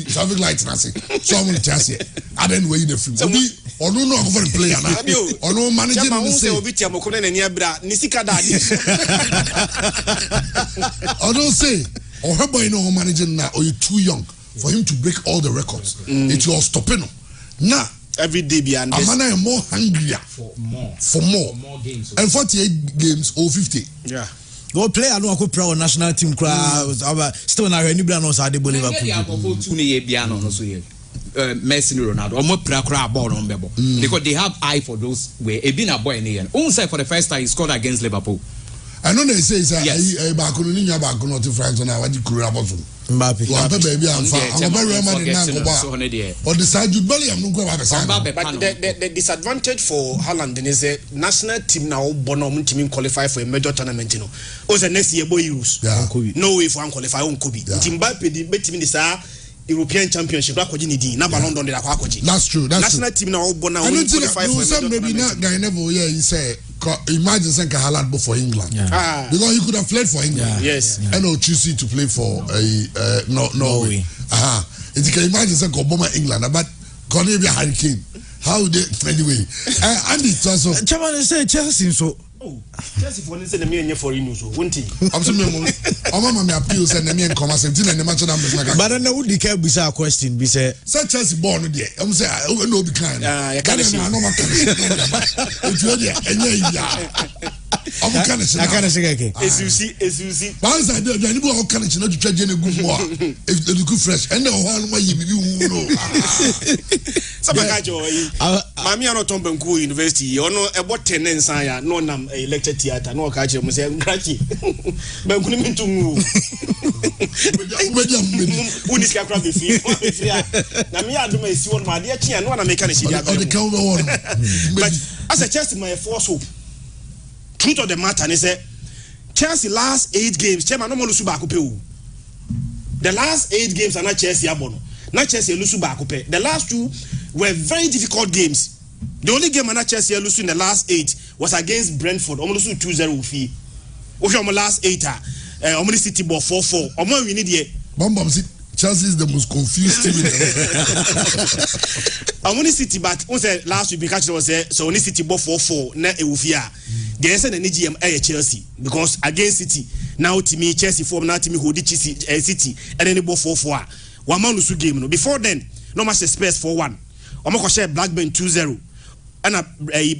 traffic light na say. So I'm chance I don't way the film. Obi onu no go for player na. Onu manager no say obi tia mo kono na ni bra ni sika da. I don't say, or her boy no managing now, or you're too young for him to break all the records. It's your stopping. Now, every day beyond this, Amana is more hungrier for more games, and 48 games or 50. Yeah. Go play a no pro national team still na any brand on Saturday Liverpool. Messi Ronaldo or more pra ball on Bebo because they have eye for those where a been a boy in the end. Only for the first time he scored against Liverpool. I know they say back on to France on our Mbappe. Baby, I'm very or the Jude Bellingham. But the disadvantage for Haaland is a national team now Bonham team qualify for a major tournament. Also next year boy use no way for qualify on Kobe. Mbappe the team is European Championship. That's true. National team now born now qualify for maybe not he say imagine saying Haaland for England because he could have played for England. Yes. And no choosing to play for Norway. If you can imagine saying Obama England but Cornelius Hurricane. How they anyway? And it also Chairman say Chelsea so. Chelsea for instance, the me for news. One thing. I'm saying, I'm appeal send me and come and the match numbers. But I know the care be a question. Be say Chelsea born there. I'm saying I no be kind. I can't see. I'm can't say. As you see. Once I do, you know how can it not to try to good more if the good fresh and the whole way you know. Mami ano Tombenku University. Ono about tenants aya no nam a lecture theater no catch you say nkraki. Benku ni mintungu. Unis ka crab free. Na me aduma esi won ma de tia no na make na shidi abel. But as a Chelsea my force hope. Truth of the matter is that Chelsea last 8 games chairman no mo lusu ba akupe o. The last 8 games are not Chelsea abono. Not Chelsea lusu ba akupe. The last 2 were very difficult games. The only game na Chelsea lose in the last 8 was against Brentford. Omo lose 2-0 fi. Omo last 8 omo City ball 4-4. Omo we need here. Bam Chelsea is the most confused team in the world. Omo City but on say last week because was so only City ball 4-4 na e wo fi a. They say the GM Chelsea because against City now to me Chelsea form now to me hold City and then they ball 4-4. One man lose game no. Before then no match Spurs 4-1. Omo ko share Blackburn 2-0. And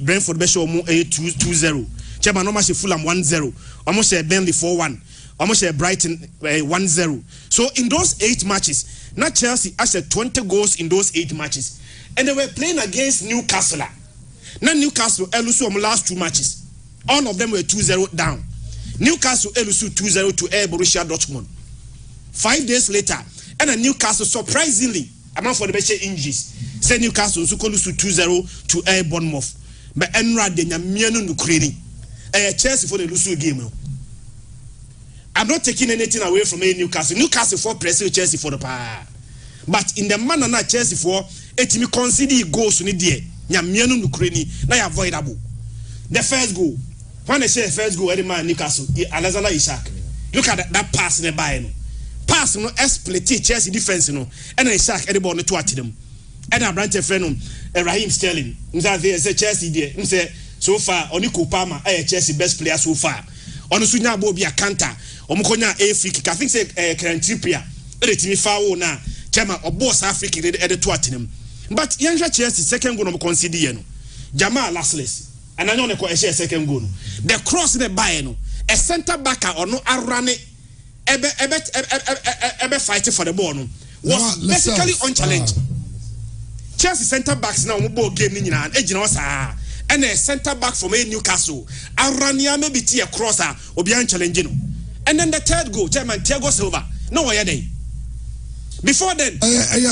Brentford be show 2-0. Chairman no match Fulham 1-0. Almost share Burnley 4-1. Almost share Brighton 1-0. So in those 8 matches, not Chelsea has 20 goals in those 8 matches. And they were playing against Newcastle. Now Newcastle elusu last 2 matches. All of them were 2-0 down. Newcastle elusu 2-0 to Borussia Dortmund. 5 days later, and a Newcastle surprisingly among for the best injuries. Say Newcastle so close to 2-0 to Bournemouth. But Enra de Nyamiano Nukreni. Chelsea for the lose game. I'm not taking anything away from Newcastle. Newcastle for pressing Chelsea for the power. But in the manner na Chelsea for it me consider goals ni there. Nyamiano Nukreni na avoidable. The first goal. When they say first goal, any man Newcastle, Alexander Isak. Look at that pass in the by. Pass no split Chelsea defense no. And Isak any ball no to at them. And a branch of friend Raheem Sterling. Say Chelsea there. Say so far only Kupama Chelsea best player so far. On the Sunya Bobby a canter. Omukonya a free kick. I think say Trippier. Let me foul now. Chama or boss Africa at the Tottenham. But Yanja Chelsea second goal consider Jamal Lassless. and I know the second goal. The cross in the buy no, a centre back or no arane ebe fighting for the ball no was basically unchallenged. Chelsea centre backs now mo game ni nyina ejina osa and a centre back from Newcastle arania maybe tie a crosser obi unchallenged no. And then the third goal, Chairman Thiago Silva. No way there. Before then,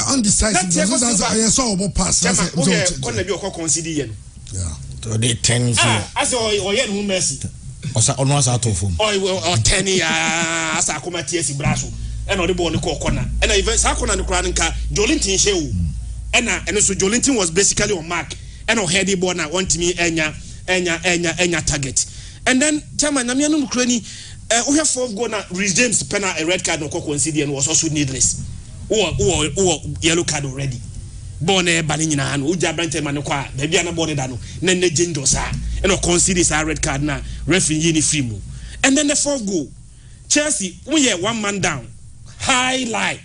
undecisive. I saw about pass. Okay, couldn't be consider. Yeah. So they 10. I saw who Messi. Or no, out of him. Or 10 years. I come at TSC Brasso. And on the ball in the corner. And I even Sakon and the Crown car, Jolinton show. And so Jolinton was basically on mark. And on heady ball now want me Enya target. And then Chairman Namianu Crony. We have 4 goal now. Reece James penna a red card no consider and was also needless. Or yellow card already. Born a banning in a hand. Uja Brente Manukwa, baby and a body dano. Nene Jindosa. And no considers a red card now. Referee Frimu. And then the 4th goal. Chelsea, we have 1 man down. High line.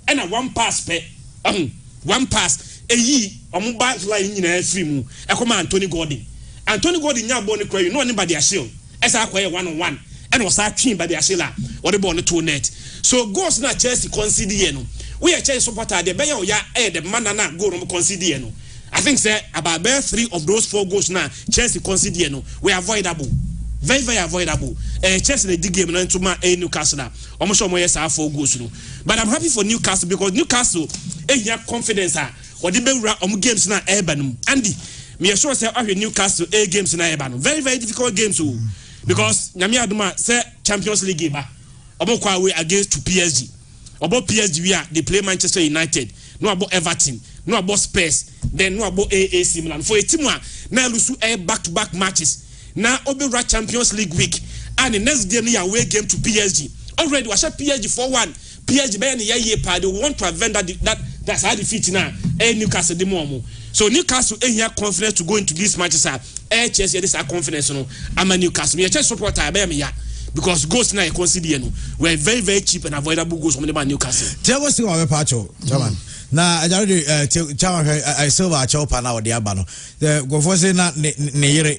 And a 1 pass pe. 1 pass. A ye or mobile line in a Frimu. A come Anthony Gordon. Anthony Gordon ya born a no anybody a shield. As I acquire 1-on-1. And was that team by the Ashila or the ball to net. So goes not Chelsea consider. We are Chelsea supporter the Bayer ya the man na go no consider. I think say about 3 of those 4 goals now Chelsea consider we avoidable. Very, very avoidable. Chelsea the game to my Newcastle. Almost almost 4 goals. But I'm happy for Newcastle because Newcastle have confidence or the games now Urban. Andy, me sure say Newcastle games now Urban. Very, very difficult games too. Because Nyami Aduma say Champions League game about away against to PSG. About PSG we are they play Manchester United. No about Everton. No about Spurs. Then no about AC Milan. For a team now lose back-to-back matches. Now over Champions League week and the next day near away game to PSG. Already was a PSG 4-1. PSG by any year party want to prevent that's how defeat now. Newcastle the more. So Newcastle here confidence to go into these matches Chelsea this are confidence no. I'm a Newcastle. Me Chelsea supporter I me ya because goals now consider no. We're very very cheap and avoidable goals from the Newcastle. Thiago Silva we pacho, chairman. Na ajari chairman I Silva chopa na odi aba no. The go for say na ne yere.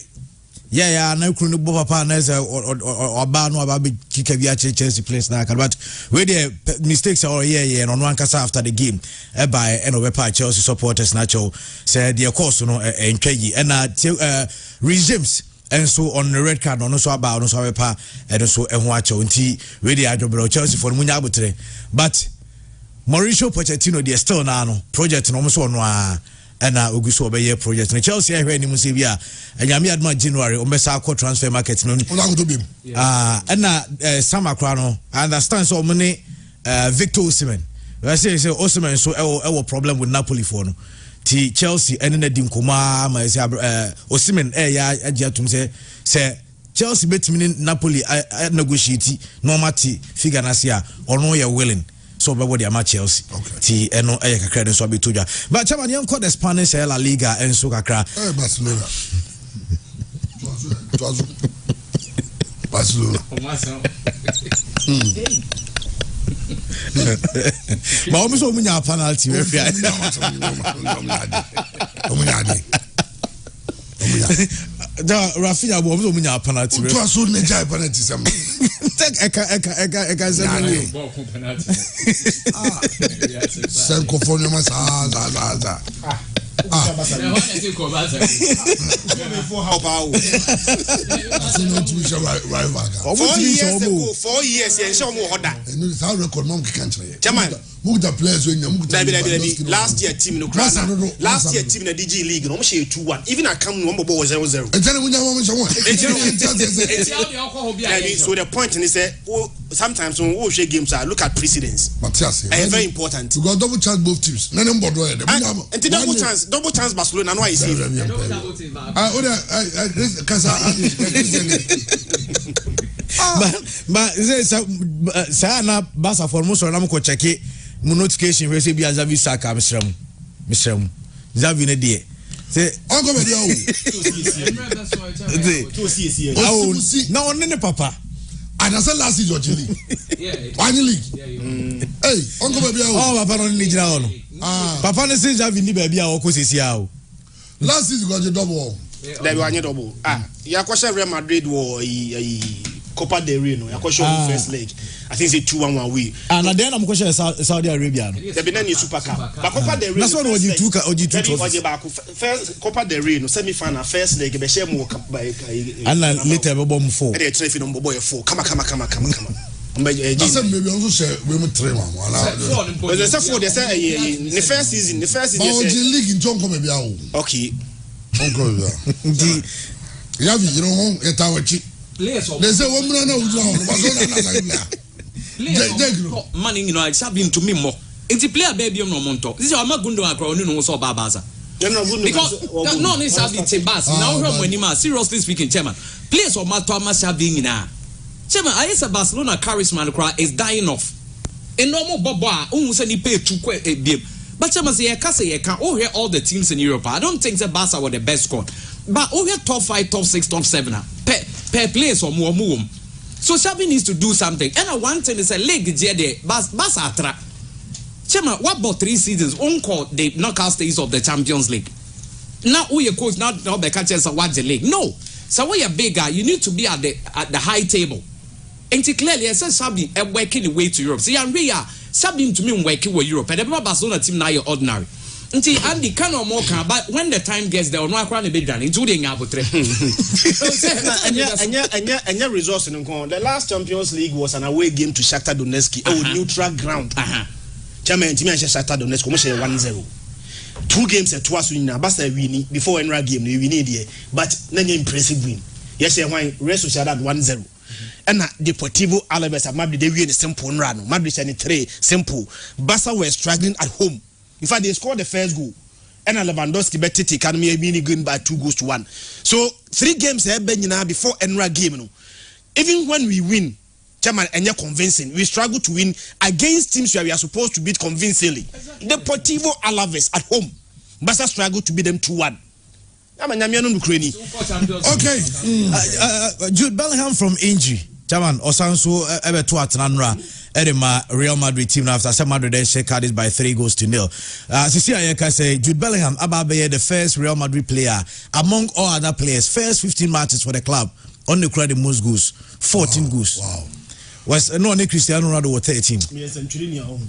Yeah, na kru no papa na say oba no aba be kika bi Chelsea place na but we the mistakes are no one kasa after the game by we Chelsea supporters na cho say the course no entwayi and Reece James and so on the red card no so about no so we pa and so ehun acho nti we the adobro Chelsea for munya abotre but Mauricio Pochettino the still na no project no so no and Augusto obey project. Chelsea I heard him say bia anyame adma January ombesa akọ transfer market no. And Sam Akrano I understand so many Victor Osimhen. I say Osimhen so our problem with Napoli for no. Ti Chelsea and na dinkoma ma say Osimhen ya agiatum say Chelsea betimi Napoli negotiate normally figure na say or no you willing. So be the match Chelsea. Ti eno kakra den so be toja. But chairman you call the Spanish La Liga and so kakra. Barcelona. Barcelona. Ma o mi so munya penalty we fia. Da Rafinha bo so munya penalty we. To aso ne jai penalty sam. Eka se ball penalty. Sen conforme mas za. Four years and show more order. Record mom can't. Chairman, move the players when you last year team no last year team in the DG League no share 2-1. Even I come one ball 0-0. And then when you want so the point is that sometimes when we share games look at precedence. Very important. You got double chance both teams. Double chance Barcelona no I see. But say na Barca for most na ko check notification we say bi Xavi Saka Mr. Xavi ne die say ongo be dey na on ne papa and I said last season league one league hey ongo be papa no ni jira on papa ne say Xavi ni ba bia o ko sesi a o last season got the double There we are double. Yakosha Real Madrid war Copa del Rey no. Yakosha first leg. I think it's 2-1 we. And then I'm question Saudi Arabia. The Benin Super Cup. But Copa del Rey. That's what you took first Copa del Rey no semi-final first leg be share more by and later bomb 4. They try to number boy 4. Come. I said maybe also say we mu 3 man. But they say 4 they say the first season league in John come be okay. Uncle you know etawachi. They say woman na money you know it's happening to me more. It's a player baby no monto. This is our magundo akro ni no so babaza. Because no need to be bas. Now when you seriously speaking chairman. Players of matter must have been na. Chairman, I say Barcelona charisma is dying off. And no more baba who say ni pay 2 game. But chairman say you can hear all the teams in Europe. I don't think the Barca were the best squad. But over top 5, top 6, top 7 per place or more. So Xavi needs to do something. And one thing is a league there. Barca atra. Chairman, what about 3 seasons? On call the knockout stages of the Champions League. Now who your coach now the catches watch the league. No. So when you're bigger, you need to be at the high table. And clearly, I said Xavi working the way to Europe. See, and we are Xavi to me working with Europe. And the Barcelona team now you're ordinary. Until Andy can or more can, but when the time gets there, no one be done, including Abutre. And your resource in the last Champions League was an away game to Shakhtar Donetsk, neutral ground. Chairman, Shakhtar Donetsk, 1-0. 2 games at twice win, Basta winning before Enra game, we need here, but then impressive win. Yes, why rest of Shakhtar 1-0. And Deportivo Alaves at Madrid, they win a simple run. Madrid and 3 simple. Barca were struggling at home. In fact, they scored the first goal. And Lewandowski bet it can be going by 2-1. So 3 games have been before Enra game. Even when we win, Chairman, and you're convincing, we struggle to win against teams where we are supposed to beat convincingly. Exactly. Deportivo Alaves at home, Barca struggle to beat them 2-1. Okay. Jude Bellingham from injury. Chairman, Osanso ebe to atanra edema Real Madrid team after some Madrid shake out by 3-0. Sisi Ayeka say Jude Bellingham ababe the first Real Madrid player among all other players, first 15 matches for the club on the credit most goals, 14 goals. Wow. Was no only Cristiano Ronaldo was 13. Yes, Centurion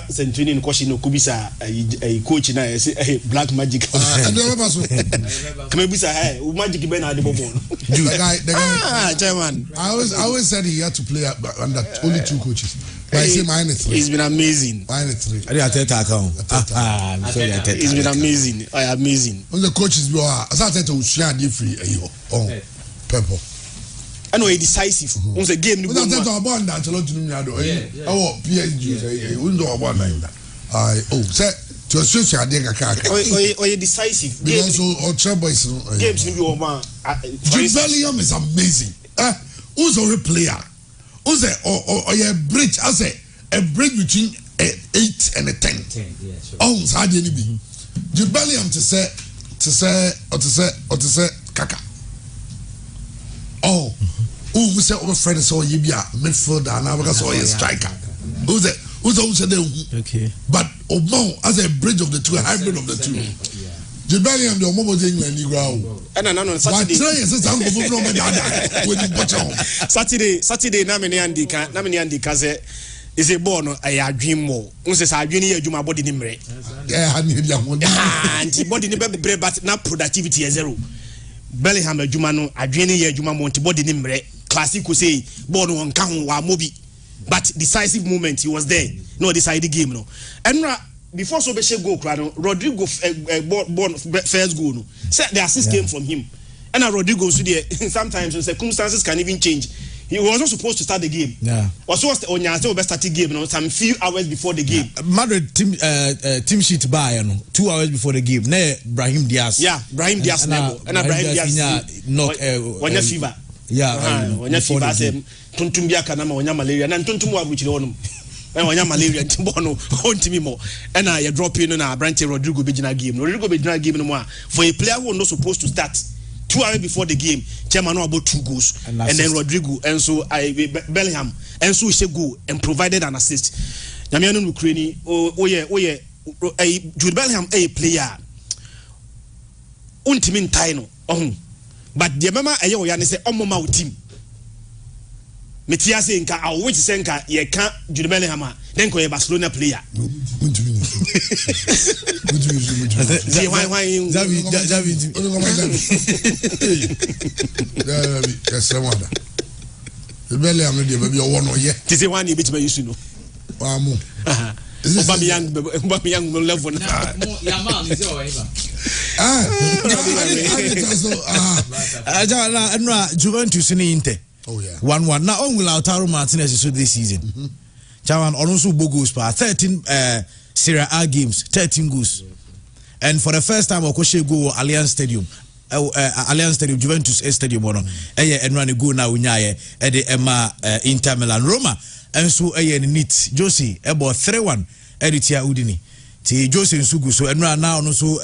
Centurion question no kubisa a coach na black magic. I magic ben at the ball. The guy, Chairman. I always said he had to play under only 2 coaches. But I say -3. He's been amazing. -3. He's been amazing. Amazing. When the coaches were to share free Pepper. I know decisive. On the game, we don't about that. A lot to know. Oh, PSG. We don't about that. Say to associate the or decisive. Because all trouble is games. Jude Bellingham is amazing. Who's a player? Who's a bridge? I say a bridge between 8 and a 10. Oh, it's hard to be. Jude Bellingham to say Kaka. Oh, we say our friend is all you be a midfielder and I saw a striker. Who's also there? Okay. But Obama as a bridge of the two, a hybrid of the two. Jude Bellingham, the Omo England, you go. And no, Saturday, Namini Kaze is a born a dream more. Unsays I dream you my body nimre. Yeah, I need and body nimre, but not productivity as 0. Bellingham Jumano, Adriani Juma Montibody Nimre, classic could say, born on Kahun wa Mobi. But decisive moment, he was there. No decided game, no. And before Sobeshe go, Rodrigo born first goal. No. The assist came from him. And Rodrigo, sometimes when circumstances can even change. He was not supposed to start the game. Yeah. Also, on your starting game, some few hours before the game. Madrid team sheet by 2 hours before the game. Ne Brahim Diaz. Yeah, Brahim Diaz never. And Brahim Diaz knock when you fever. Yeah, when you fever, say Tuntumbia Kanama when you malaria and Tuntumwa which you know. When you malaria, Timbono, haunt me more. And I drop in on a branch Rodrigo Bejina game. Rodrigo Bejina game no more. For a player who was not supposed to start 2 hours before the game, Chairman about 2 goals, and then Rodrigo, and so Bellingham, and so she go and provided an assist. Namiano Ukraine, Jude Bellingham, a player. untimi ntai no ohun but the mama eye wo ya ne say omoma wo team metia say nka awo which say nka ye ka Jude Bellingham then ko ye Barcelona player Bellingham dey be one no ye ti say one e bit me use no wa mu young level ya man is o eba Juventus ni Inter. Oh yeah. 1-1. Now on Lautaro Martinez so this season. Chawan also goals per 13 Serie A games, 13 goals. And for the first time Okoshe go Allianz Stadium. Allianz Stadium, Juventus Stadium ono. And run go now unyaye e Emma Inter Milan Roma. And so neat Josie about 3-1 Editia Udini. Ti Jose Nsugu so and now also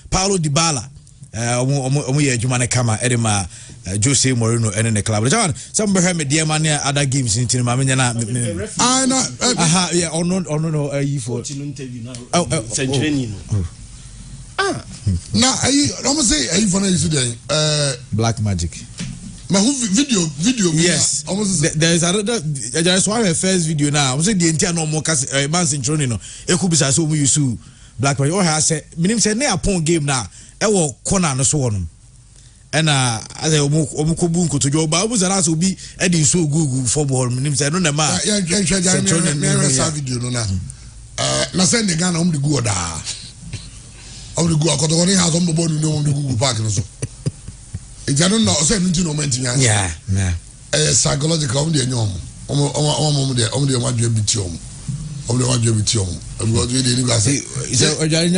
Paulo Dybala omo ye adwuma kama edema Jose Mourinho and the club. Some behind me dear man other games in ma menya na yeah no for Century na almost say for Black Magic. My video yes there's another there's one first video now I'm saying the entire normal man synchrony no e could be so we use Black Magic or has say minim say na upon game na e wo corner no so wono and as a omukobu nkoto jo ba obu zara so bi e dey so google football minim say no na ma video no na send the Ghana the go da the go akoto woni ha so mbo no the Google Park no so if I don't know, say no moment. Yeah. Psychological. Om the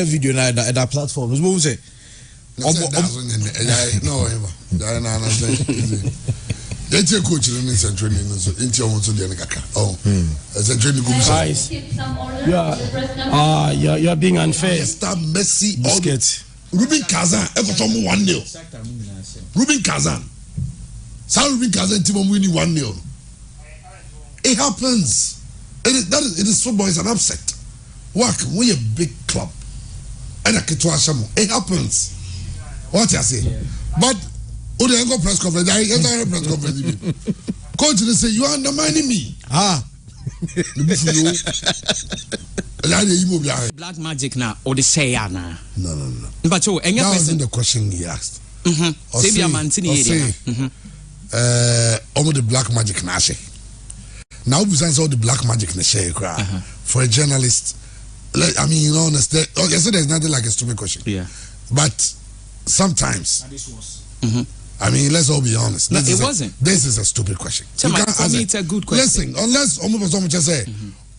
video na that platform. What we say? No. They coach in Central so into almost the Kaka. Oh, as a training group. You are being unfair. Stop Messi Busquets. Ruben Kazan ever from 1-0. Ruben Kazan. Sao Ruben Kazan team winning 1-0. It happens. It is football is an upset. Work we a big club. And it happens. What I say? Yeah. But the press conference, press conference. Coach they say you are undermining me. Black Magic na or the say na. No. But so any that wasn't the question he asked. Say the Black Magic na say. Now we say all the Black Magic na say for a journalist. I mean, you know, understand. Okay, so there's nothing like a stupid question. Yeah. But sometimes. And this was. I mean, let's all be honest. No, it wasn't. This is a stupid question. For me, it's a good question. Listen, unless someone just say,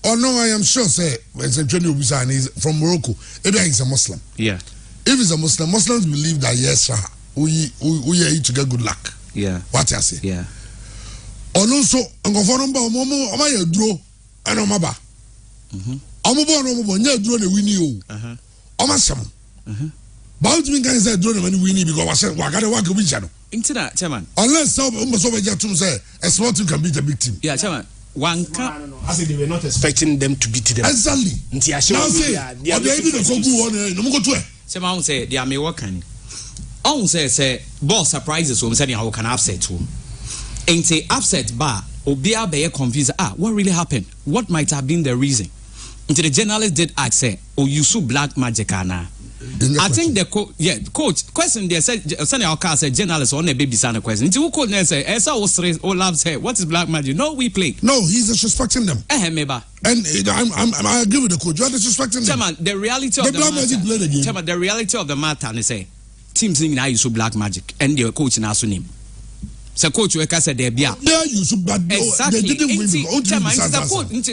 oh no, I am sure, say, when Central Busan is from Morocco, maybe he's a Muslim. Yeah. If he's a Muslim, Muslims believe that yes, we are here to get good luck. Yeah. What I say? Yeah. Also, I'm going for number, I'm draw, and I'm about. I'm about to draw the winning. I'm a some. But you can say draw the winning because I said, I got to work with each other. Into that, Chairman. Unless some say a small team can beat a big team. Yeah, Chairman. One can. I said they were not expecting them to beat them. Exactly. Now say, they are even a go on. Someone say they are me working. On say ball surprises so saying how can upset too. Ain't say upset bar or be confused. What really happened? What might have been the reason? Until the journalist did ask say, oh, you saw Black Magic now. I think the coach question there said journalist on a baby son question. Into who could say what is Black Magic? No, we play. No, he's disrespecting them. And I agree with the coach. You are disrespecting them. Chairman, the reality of the Black Magic play the game. Chairman, the reality of the matter and say teams in now use Black Magic and the coach in our name. So coach we can say there be exactly. They didn't win.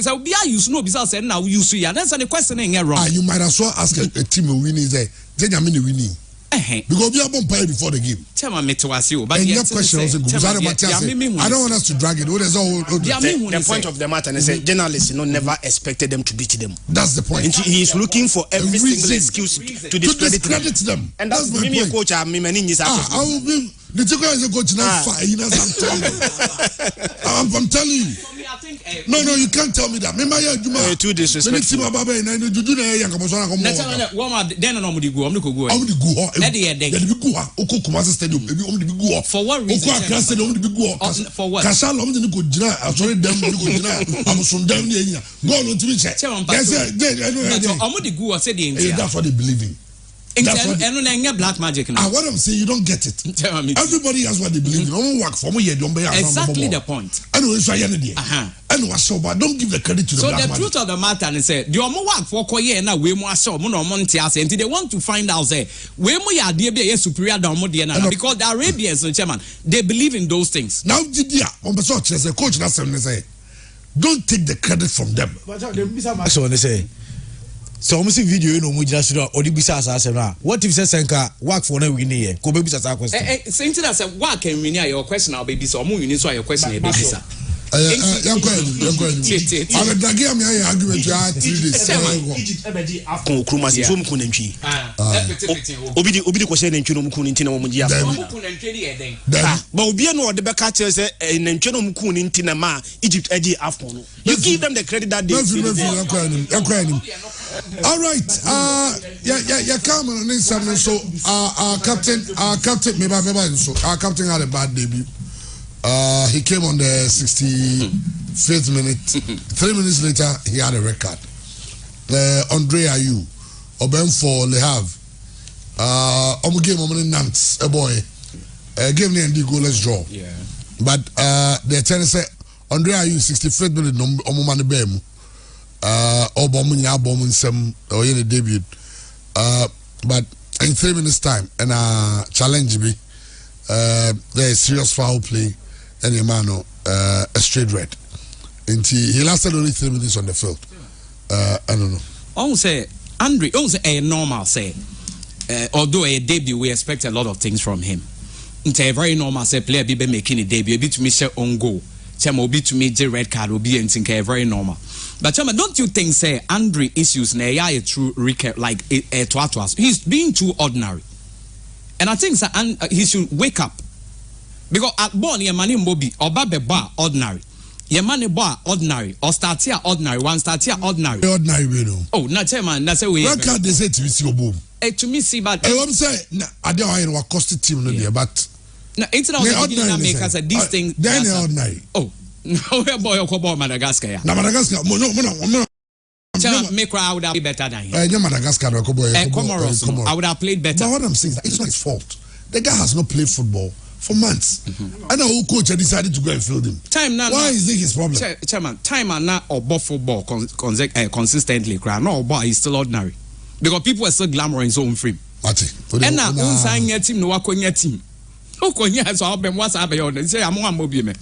So be use no because say now use ya. That's the question ain't wrong. You might as well ask a team winning there. Then you mean winning. Because we have been playing before the game. Chairman, me to ask you, but your question also good. I don't want us to drag it. The point of the matter is that journalists, never expected them to beat them. That's the point. And he is looking for every single excuse to discredit them. And that's the point. Coach, I will be. The Chico is a coach now. I'm telling you. No, you can't tell me that. Remember, you too disrespectful. For what reason? That's what they believe in. That's what black magic. What I'm saying, you don't get it. Everybody has what they believe in. Exactly the point. But don't give the credit to the black magic. So the truth of the matter is that the work for Koye and we more so they want to find out say we more are superior than because the Arabians, chairman, they believe in those things. Now, the coach say, don't take the credit from them. So they say. So almost video you know we just or the business as what if Senka work for no win here ko be business question same thing as work and win your question now baby so you need so your question e be bisa I'm dragging me argument you 3 days Egypt ebedi afcon okruma se so mku nantwi obi di question nantwi no mku nti na mo gi afcon mku nantwi di eden but obi no de beka che se nantwi no mku nti na ma Egypt edi afcon you give them the credit that they all right yeah come on in some so our captain maybe so our captain had a bad debut. He came on the 65th minute. 3 minutes later, he had a red card. Andre Ayew, Oben for Le Havre. Game on Nantes, a boy. Game near the goalless draw. Yeah. But the tennis said Andre Ayew 65th minute. Omumane Bemu. Obomunya Bomun Sem or in the debut. But in 3 minutes time, and challenge me. There is serious foul play. And Emano, a straight red. And he lasted only 3 minutes on the field. I don't know. Also, Andre, also a normal say. Although a debut, we expect a lot of things from him. It's a very normal say player be making a debut, a bit to me share on goal. Chama be to me the red card will be and think very normal. But Chama, don't you think say Andre issues na a true recap like a to us? He's being too ordinary. And I think he should wake up. Because at born your money mbobi or babe bar ordinary. Your money bar ordinary or start here ordinary, one start here ordinary. Ordinary we know. Oh, not man, that's a way. What can they say to me see boom? To me see but I'm saying I don't know what cost team no there but no it's not the make us these things. Then ordinary. Oh, no boy or Madagascar. Na Madagascar no. Make crowd would be better than him. Madagascar Comoros, I would have played better. But what I'm saying is that it's not his fault. The guy has not played football for months. And the whole coach decided to go and field him. Why is it his problem? Chairman, time and now or ball football consistently. No, but he's still ordinary. Because people are still glamour in his own frame. And now, one sign your team, no one your team. No, so I'll be what's happening. Say, I'm one mobile.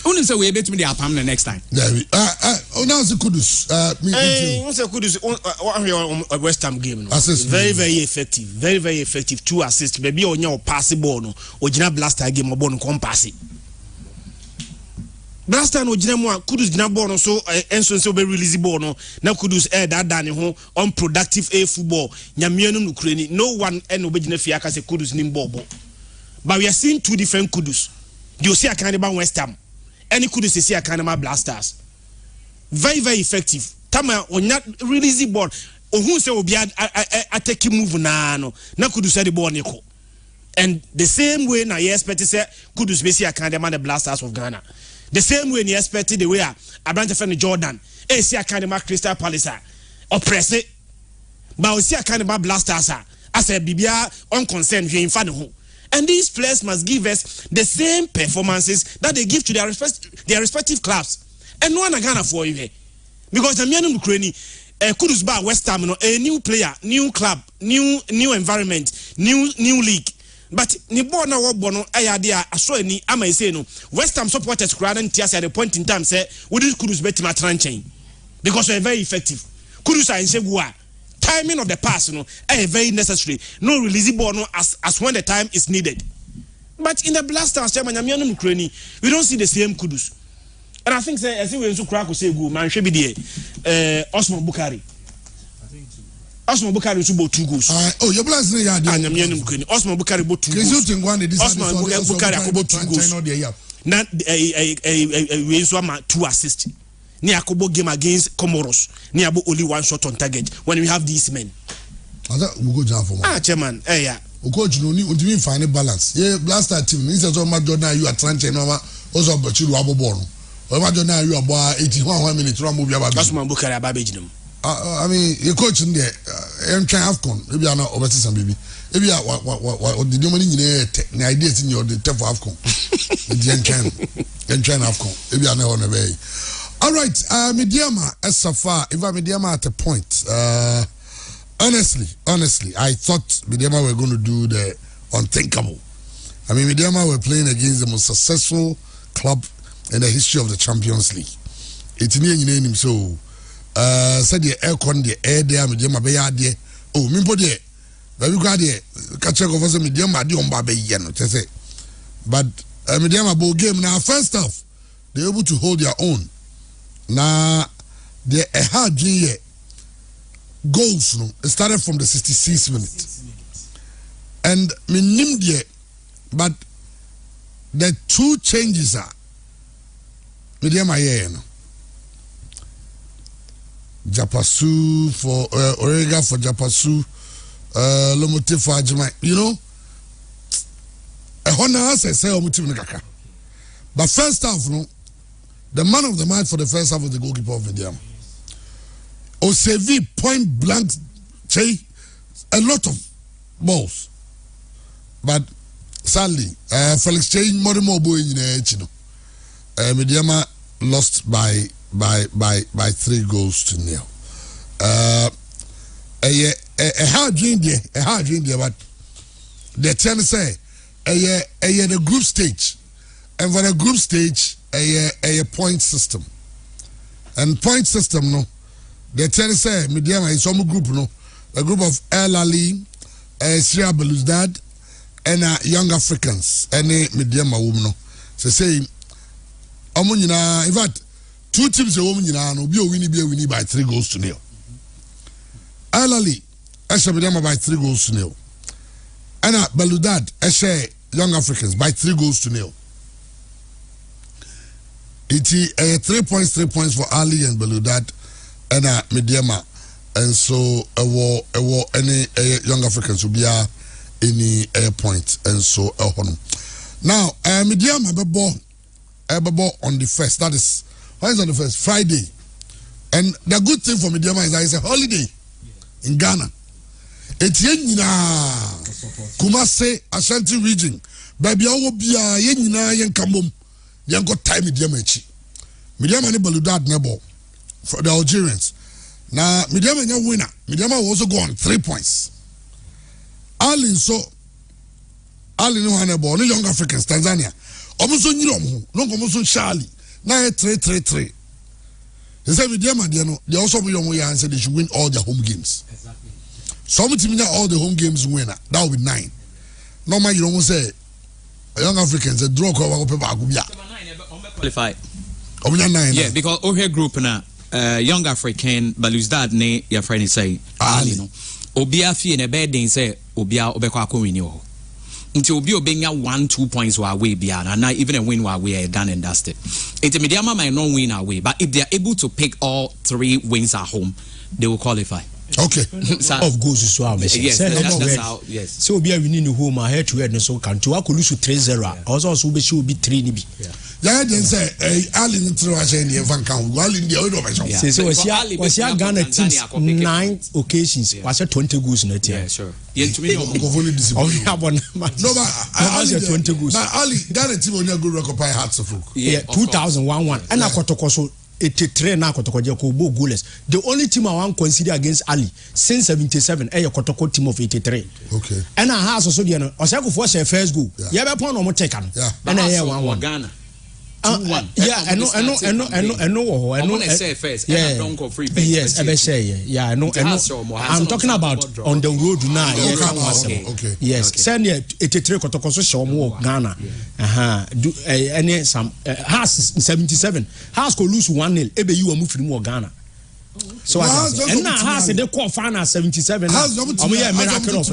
Only say we bet me the apam the next time. Now the Kudus. Kudus West Ham game. Very effective. Very effective. 2 assists. Maybe on your pass ball no. Ojina blaster game mo ball no come pass it. Blaster no ojina mo Kudus gina ball no so enso so be release ball no. Na Kudus that dan ho unproductive football. Nyamia no Ukraine. No one no be gina fiaka say Kudus nim ball. But we are seeing 2 different Kudus. You see a kind of West Ham. Any Kudus is here Kanama Blasters. Very effective. Tama on not release ball. Who say will be a take move na no. Na Kudus the ball niko. And the same way na you expect to say Kudus be see a kind of the Blasters of Ghana. The same way you expect the way a branch of Jordan. See a kind of Crystal Palace oppress it. But we see a kind of Blasters as a Bibia unconcerned in front of who. And these players must give us the same performances that they give to their respective clubs. And no one Ghana for you. Because the men in Ukraine, Kudus Bar West Ham, a new player, new club, new environment, new league. But ni bona wo bono ayade aso ani ama say no West Ham supporters crowd and tears at the point in time say we this Kudus bet ma tranchain because we are very effective. Kudus are in Segua. Timing of the pass, very necessary. No release ball, as when the time is needed. But in the Blasters, Ukraine, we don't see the same Kudus. And I think, as we went to crack, say, "Good man, should be there." Osman Bukhari. Osman Bukari so both 2 goals. Oh, your blast ya dey. Anyam Mukweni. Osman Bukari both 2 goals. Kesu Tingwane this Osman Bukari akobo 2 goals. Na we so am 2 assists. Ni akobo game against Comoros. Ni abo only 1 shot on target when we have these men. Asa we go jam for man. Chairman, yeah. Coach no ni untimi find balance. Yeah, blaster team. Ni say so ma Jordan you are tranche no ma also Bachiru abobo no. O ma Jordan you about 81 minutes ram obi aba. Osman Bukari ababeji dem. I mean, your coach in there, trying AFCON. Maybe I know over some baby. Maybe I what the money in the ideas in your the type of AFCON. The trying AFCON. Maybe I know on the way. All right, Mediama as so far. If I'm Mediama at a point, honestly, I thought Mediama were going to do the unthinkable. I mean, Mediama were playing against the most successful club in the history of the Champions League. It's near him so. Said the aircon the air there medium be ade oh mimpo de baby kwa de ka check of us medium ade on ba be ye no say but medium abo game now first half they able to hold their own na the hard year goals no it started from the 66th minute and minim there but the 2 changes are medium aye no Japasu for Orega for Japasu, Lomote for Ajima. You know, a Honda has a say Omutimikaka. But first half, no, the man of the match for the first half was the goalkeeper of India. Osevi point blank, a lot of balls. But sadly, Felix Che Morimo Boy in Chino. Mediama lost by 3 goals to 0. A hard dream there, but the ten say the group stage, and for the group stage a point system, and point system no, the ten say medium is some group no, a group of El Ali, Sierra Belouizdad, and young Africans, any medium woman no, so say in fact. 2 teams a woman no be winning by 3 goals to 0. Alali Eshabidama by 3 goals to 0. And Belouizdad Eshe Young Africans by 3 goals to 0. It is 3 points for Ali and Belouizdad and Mediama, and so a war any Young Africans will be any point, and so now Mediama Bebo on the first, that is when is on the first Friday, and the good thing for Mediama is that it's a holiday in Ghana. Etienne Kumase Ashanti region, baby, I will be a yen kambom. Yan got time Mediama echi. Mediama ni Belouizdad nebo for the Algerians. Now Mediama ni winner. Mediama will also go on 3 points. Ali no hanebo no Young Africans Tanzania. Omuso nyirom no omuso Charlie. Now 3-3-3. They say Mediama they also be on and say they should win all their home games. Exactly. Some team all the home games winner. That will be 9. Normally you don't say Young Africans a draw call qualify. 9. Yeah, because over group na Young African Belouizdad ne your friend is say Ali no. Obia fi na bed say obia obekwa akowini ho. Until Obi Obenya 1-2 points were away beyond, and not even a win were away done and dusted. Mediama might not win away, but if they are able to pick all 3 wins at home, they will qualify. Okay. Of goals as well. Yes, that's how. Yes. So we are winning the home. I had to head so can to lose 3-0. Also, will be 3 nibi. Yeah, then say Ali in the van count. While in the other so was Ghana teams 9 occasions. Was 20 goals in it? Yeah, sure. Yeah, to me, no, but 20 goals. Ali Ghana team on your good record by Hearts of Oak. Yeah, 2001. And I got to also 83 na Kotoko goalless. The only team I want consider against Ali since 77 a Kotoko team of 83. Okay. And I has also the Osako force a first goal. Yeah, be upon no take. Yeah. And I 1-1 Ghana. 2-1. Yeah, I know. I want to say first. Yeah. Yes, I say yeah. I know. I'm talking about on the road now. Okay. Yes. Send 83 Kotoko so show more Ghana. Do any some has 77. Has go lose 1-0. Ebe you are moving more Ghana. So and now has the call final 77. Miracle of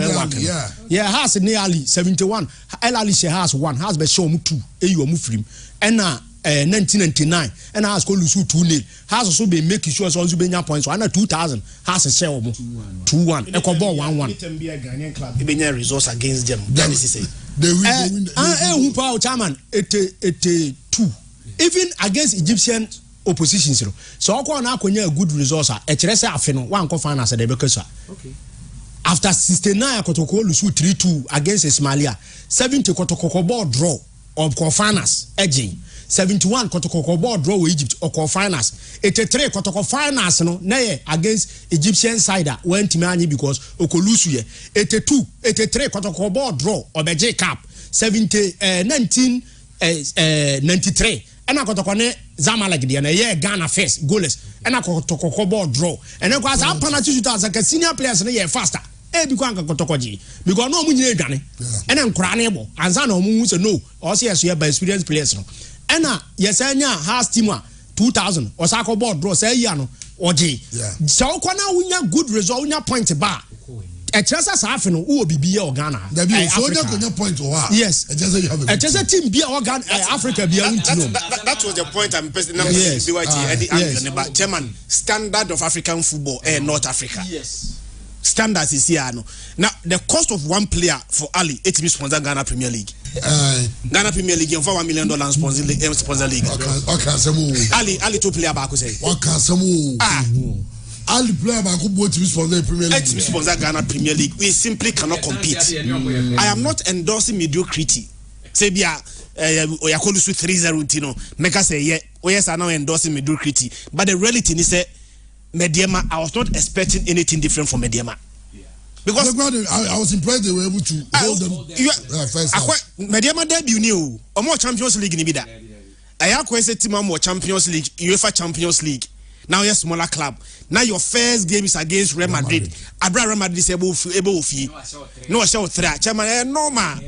has nearly 71. El Ali has one, has be show 2. You mufrim. And now 1999 and has called Lusu 2-0. Has also been making sure so be points. So 2000 has a share 2-1. A ball 1-1. It can be a Ghanaian club. It be a resource against them. That is to say. They win. Chairman 82. Even against Egyptian opposition. So I na akonya a good resource. A chere afe no one finance the bekesa. Okay. After 69 Kotoko Lusu 3-2 against Somalia. 70 Kotoko ball draw of finance edging. 71 Kotoko ball draw with Egypt or finance. 83 Kotoko finance no na against Egyptian side went to because Okolusu ye. 83 Kotoko ball draw or Beje Cup. 1993 and I got to connect Zamalek the and Ghana first goalless and I got to ball draw and I was up as a senior players in a year faster. Because no money Ghana and I'm crying and Zano moves no or see by experienced players. And yes, I has team 2000 or Sako ball draw say Yano or J. So now we have good result in your point bar. A chance half and who will be or Ghana. So your point or yes, just a team be or Ghana Africa be that was the point I'm Chairman standard of African football and North Africa. Yes. Standards is here now. The cost of one player for Ali, it means sponsor Ghana Premier League. Ghana Premier League for $1 million sponsor league. Ali 2 player back say. Ali player back who to sponsor Premier League. Sponsor Ghana Premier League. We simply cannot compete. I am not endorsing mediocrity. Say bia oyakolusu 3-0 tino. Make us say yeah. Yes, I now endorsing mediocrity. But the reality is that Mediama, I was not expecting anything different from Mediama. Because I was impressed they were able to hold them first half. Mediama debut new or more Champions League in Ibida. I have team more Champions League, UEFA Champions League. Now you're a smaller club. Now your first game is against Real Madrid. Abra Real Madrid is able to no show 3. Chairman, normal.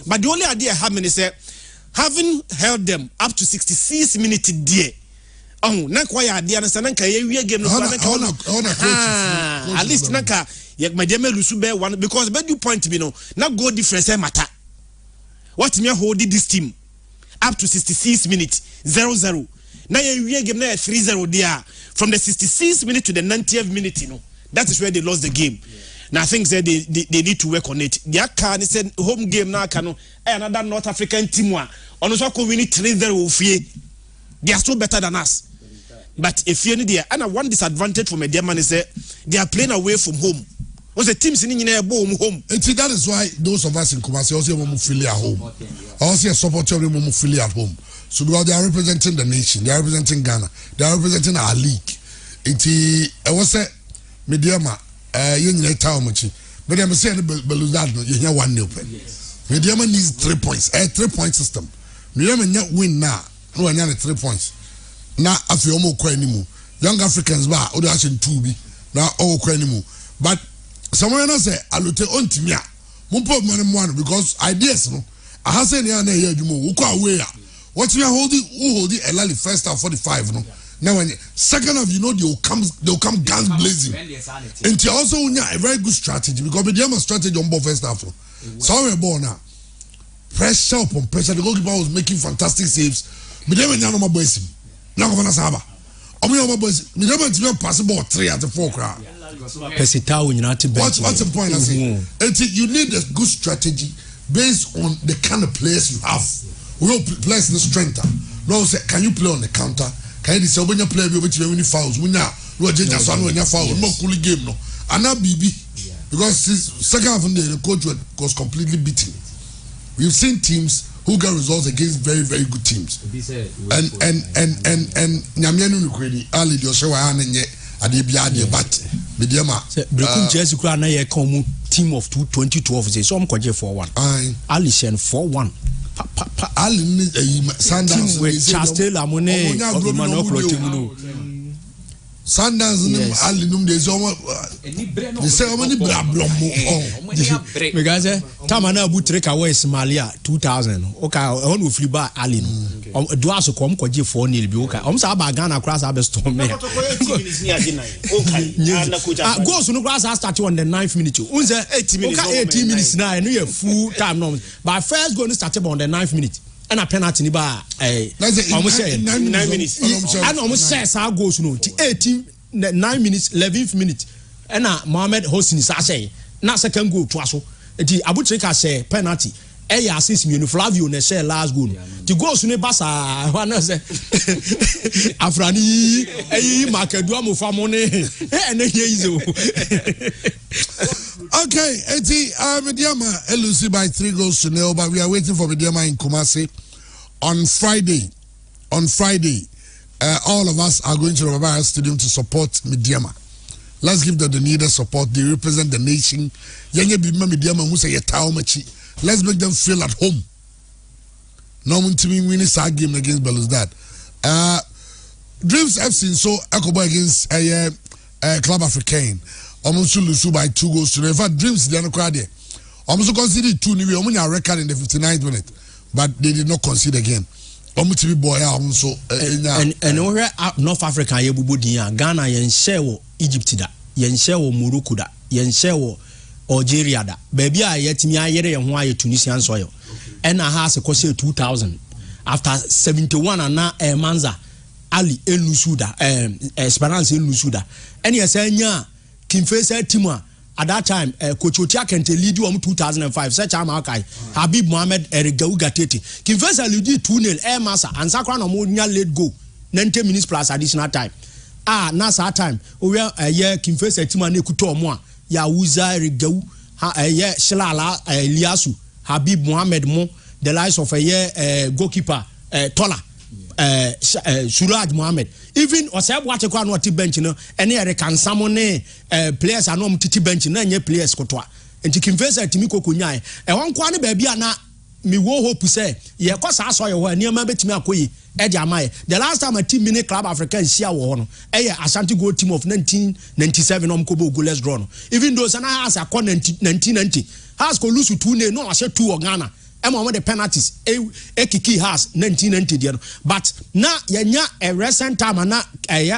But the only idea I have is having held them up to 66 minutes there. Oh, na kwa ya dia na sananka ye wie game no at least nanka ye Mediama lusu be one because be do point be no na goal difference matter. What me hold this team up to 66 minutes 0-0. Na ye wie game na 3-0 there from the 66th minute to the 90th minute, you know. That is where they lost the game. Yeah. Now I think that they need to work on it. Their car is said home game now can another North African team one. On also win 3-0 they are still better than us. But if you need there, and one disadvantage for Mediama is that they are playing away from home. Was the teams in home? And see, that is why those of us in Kumasi also feel at home. Also, support them feel at home. So because they are representing the nation, they are representing Ghana, they are representing our league. I was say Mediama, you need to much. Mediama say Beluzado, you hear 1-0. Mediama needs 3 points, a 3-point system. Mediama not win now. No, I need 3 points. Now, after you more anymore, young Africans bar or actually 2B now all anymore. But someone else say, I will take on to me. Mumpo money one because ideas no. I have said here you move. Away. What we are holding? Who holding a lally first half 45 no. Now when second half you know they'll come guns blazing. And they also a very good strategy because they have a strategy on both first half. So we're born now. Pressure upon pressure. The goalkeeper was making fantastic saves. But then when you know my boys. Now go for Nasaba. Omo boys, me never to pass ball 3 at the 4 crowd. What's the point I say? You need a good strategy based on the kind of players you have. We all players in the strength. No say can you play on the counter? Can you say when you play with you fouls? We now no change as one when you foul. No cool game no. And now BB because second half of the coach was completely beaten. We've seen teams who got results against very, very good teams. And Nyamianu Nukredi, Ali Diosewa Anenye, Adebiade, but Mediama. Brekum Jesu Krana ye come team of 2012 say some kwaje 4-1. Ali shen 4-1. Ali Sanders with Chastel Amone Emmanuel Clotimuno. Sundance alinum de so they say how many brablom because tamana butreka we Somalia 2000 okay on we free bar ali no do aso kom kwaje 4-0 bi okay om sa ba Ghana cross abestorm me goals no cross start on the 9th minute unze 18 minutes na no ye full time no but first goal started on the 9th minute and a penalty ni ba almost 9 minutes and almost says our goals no 9 minutes 11th minute and Mohamed Hosni say na second goal to aso the Abutrika say penalty assist me Flavio ne share last goal the goals ne basa one say afrani makedua mo famone and here okay, Mediama LUC by 3-0, but we are waiting for Mediama in Kumasi on Friday. On Friday, all of us are going to the Babaya Stadium to support Mediama. Let's give them the needed support. They represent the nation. Let's make them feel at home. No one to me winning a game against Belouizdad. Dreams FC so Ekobo against Club Africain. Almost lose by 2-0. In fact, Dreams they are not there. Almost conceded 2 new. Only a record in the 59th minute, but they did not concede again. Almost to be boy also. And over North Africa, you bubu diya Ghana yen share wo Egypt da, yen share wo Morocco da, yen share wo Algeria da. Baby a yet me a yere yen ho aye Tunisian soil. And a has a cost 2000 after 71 and now Manza Ali Elusuda, Esperance Elusuda. And yes, Kimfesa Timwa at that time, Coach Otiak and lead you 2005. Such a Makai, Habib Mohamed Erigau Gatete. Kimfesa lead 2-0 Air Massa and Sakran Amonia let go 90 minutes plus additional time. Nasa time. We are a year Kimfesa Timwa Nekuto Moa, Yawuza Erigau, Shalala Eliasu, Habib Mohamed Mo, the lives of a year goalkeeper Tola. Suraj Mohammed even oseb wache kwa no ti bench no ene ere kan samone players anom titi bench na nye players kotwa enti Kimfesa timi kokonya e won kwa ne ba bia na mi wo hope say ye kosa aso ye ho ani ma betimi akoyi e di amaye the last time a team mini Club Africa sia wo no Ashanti Gold team of 1997 kobo goalless draw no even though sana has a 1990 has ko lose 2-0 no ase 2 Ghana one the penalties kiki has 1990 but na yenya a recent time na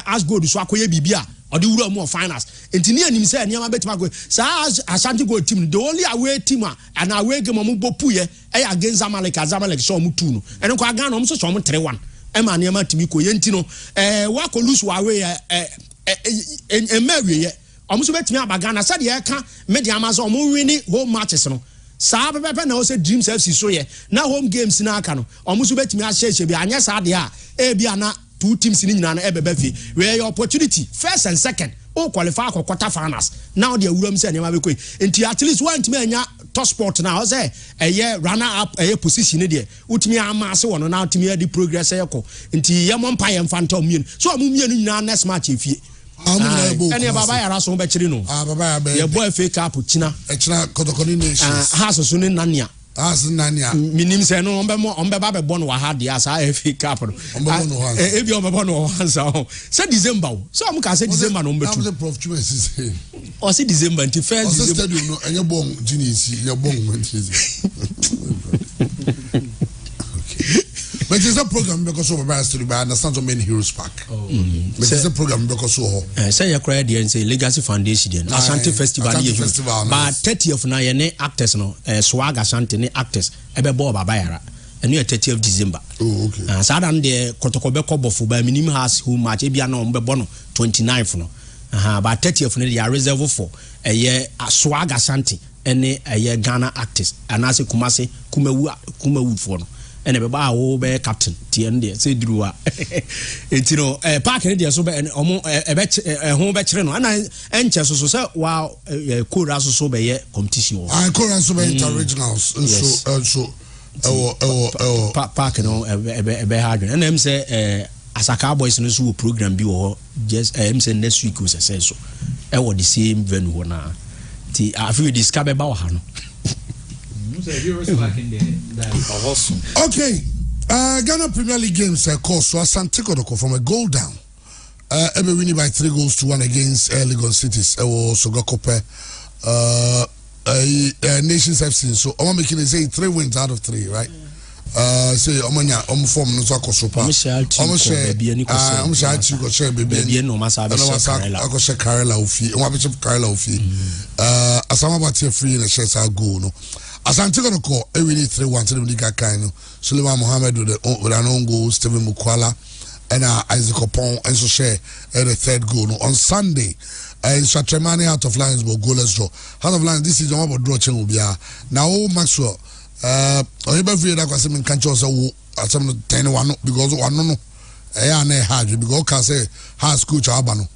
as gold so akoye bibia or the wura more finals entini anim say niam betima go sa Ashanti Gold team the only away team and away game mo bopuye against Zamalek so mo 2 no eno ko Ghana mo so 3-1 ma niam timi ko yenti no wa ko lose away mawie ye omo so betimi abagana said ye ka media ma so mo win home matches no saa pepe na o se Dreams FC so ye na home games na aka no omuso betimi a share bi anya saa de a bia na two teams ni nyina na ebebe fi where your opportunity first and second o qualify for quarter finals now the awuram se ne ma be koi enti at least one team anya top sport na o say runner up position de utimi ama se wono na utimi di progress ko enti ye mo mpa ye mfanta omien so omien nyina next match efie any baba yara so be kiri no baba ya be ye boy fake up china kotokoni nations has so ne nania minim se no ombe ba be born wa ha dia sa fake up no e bi ombe born wa hansa say December so am ka say December no mbetu am prof chumesi say o say December until first December stadium no enye bon genius ye bon mentezi. But it's a program because of a story, but I understand so many Heroes Park. But it's a program because of say you cry and say Legacy Foundation, Ashanti Festival, but 30th na ye actors no swag Ashanti ne actors ebe bo babayara. And you 30th December. Oh, okay. So then the Kotokobe Kobo for by minimum has who match ebia no mbe bono 29th no. But 30th no they are reserved for a year swag Ashanti any a year Ghana actors and as Kumasi Kumewu for no. And everybody will be captain. TND say Drew. It's park in the so be home veteran. And I enter so say wow, Kura so be competition. I Kura so be interregionals and so park no be hard. And them say Asaka boys no so program bi wo just say next week we say so. E wo the same venue na. Ti afi discover ba ha no. Okay, Ghana Premier League games course so Asante Kotoko from a goal down Ebe winning by 3-1 against Legon Cities. Was Sogakope Nations FC. So I'm making it say 3 wins out of 3, right? Say Omanya form no so super. I'm share baby no masa Karela ofi. Wa be Karela ofi. Asama batie free na share sa goal no. Asante gonna call we need 3-1 to the Liga kind no. Suleiman Mohammed with an own goal, Steven Mukwala and Isaac Opon and so share the 3rd goal no. On Sunday Shatremani out of lines will goalless draw. Out of lines this is the one about draw will be now Maxwell or ever feel that was some country also some 10-1 because one no na hard because can say has coach Abano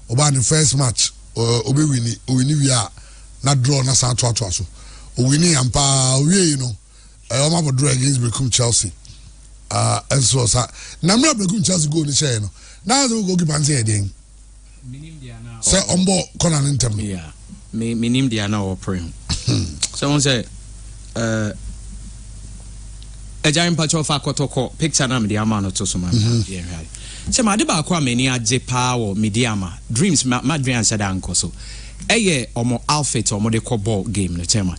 about the first match obi wini we are not draw na san to so wini ampa we you know I'm about draw against Beckham Chelsea and so na me Beckham Chelsea go ni share no now they go give answer again say ombo corner intem yeah me nim dia na operating so one say Ejarim Pacho fa kotoko picture na media man to so man yeah right se ma de ba kwa mani age power media ma dreams madrian said anko so eye omo outfit omo de ko ball game no chema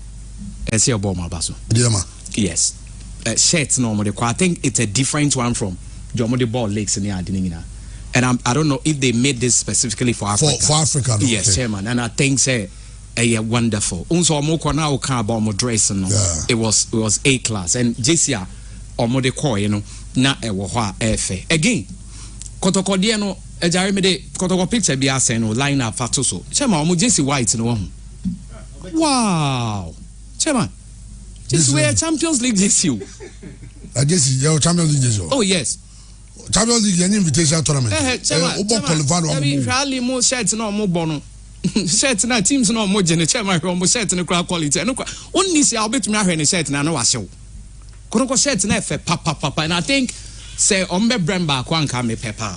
e se ball ma baso media ma yes shirt no omo de ko I think it's a different one from the omo de ball legs in the and I don't know if they made this specifically for Africa for Africa no? Yes chairman and I think say wonderful. Unso omo na oka about mo dress no. It was A class and Jesia omo de ko you know na ewo ho a efe. Again, kotoko de no ejare me de kotoko picture bi asen no line up fato so. Chema omo Jesse White no ho. Wow. Chema. This where Champions League Jesse. Jesse, your Champions League Jesse. Oh yes. Champions League an invitation tournament. Obo qualify no. Rally mo shirt no mo bono. Shirt na teams no mo gene chairman mo shirt no quality no onni si albetumi ahwe ne shirt na no wahyew koroko shirt na efe papa and I think say ombe bremba kwa nka me pepper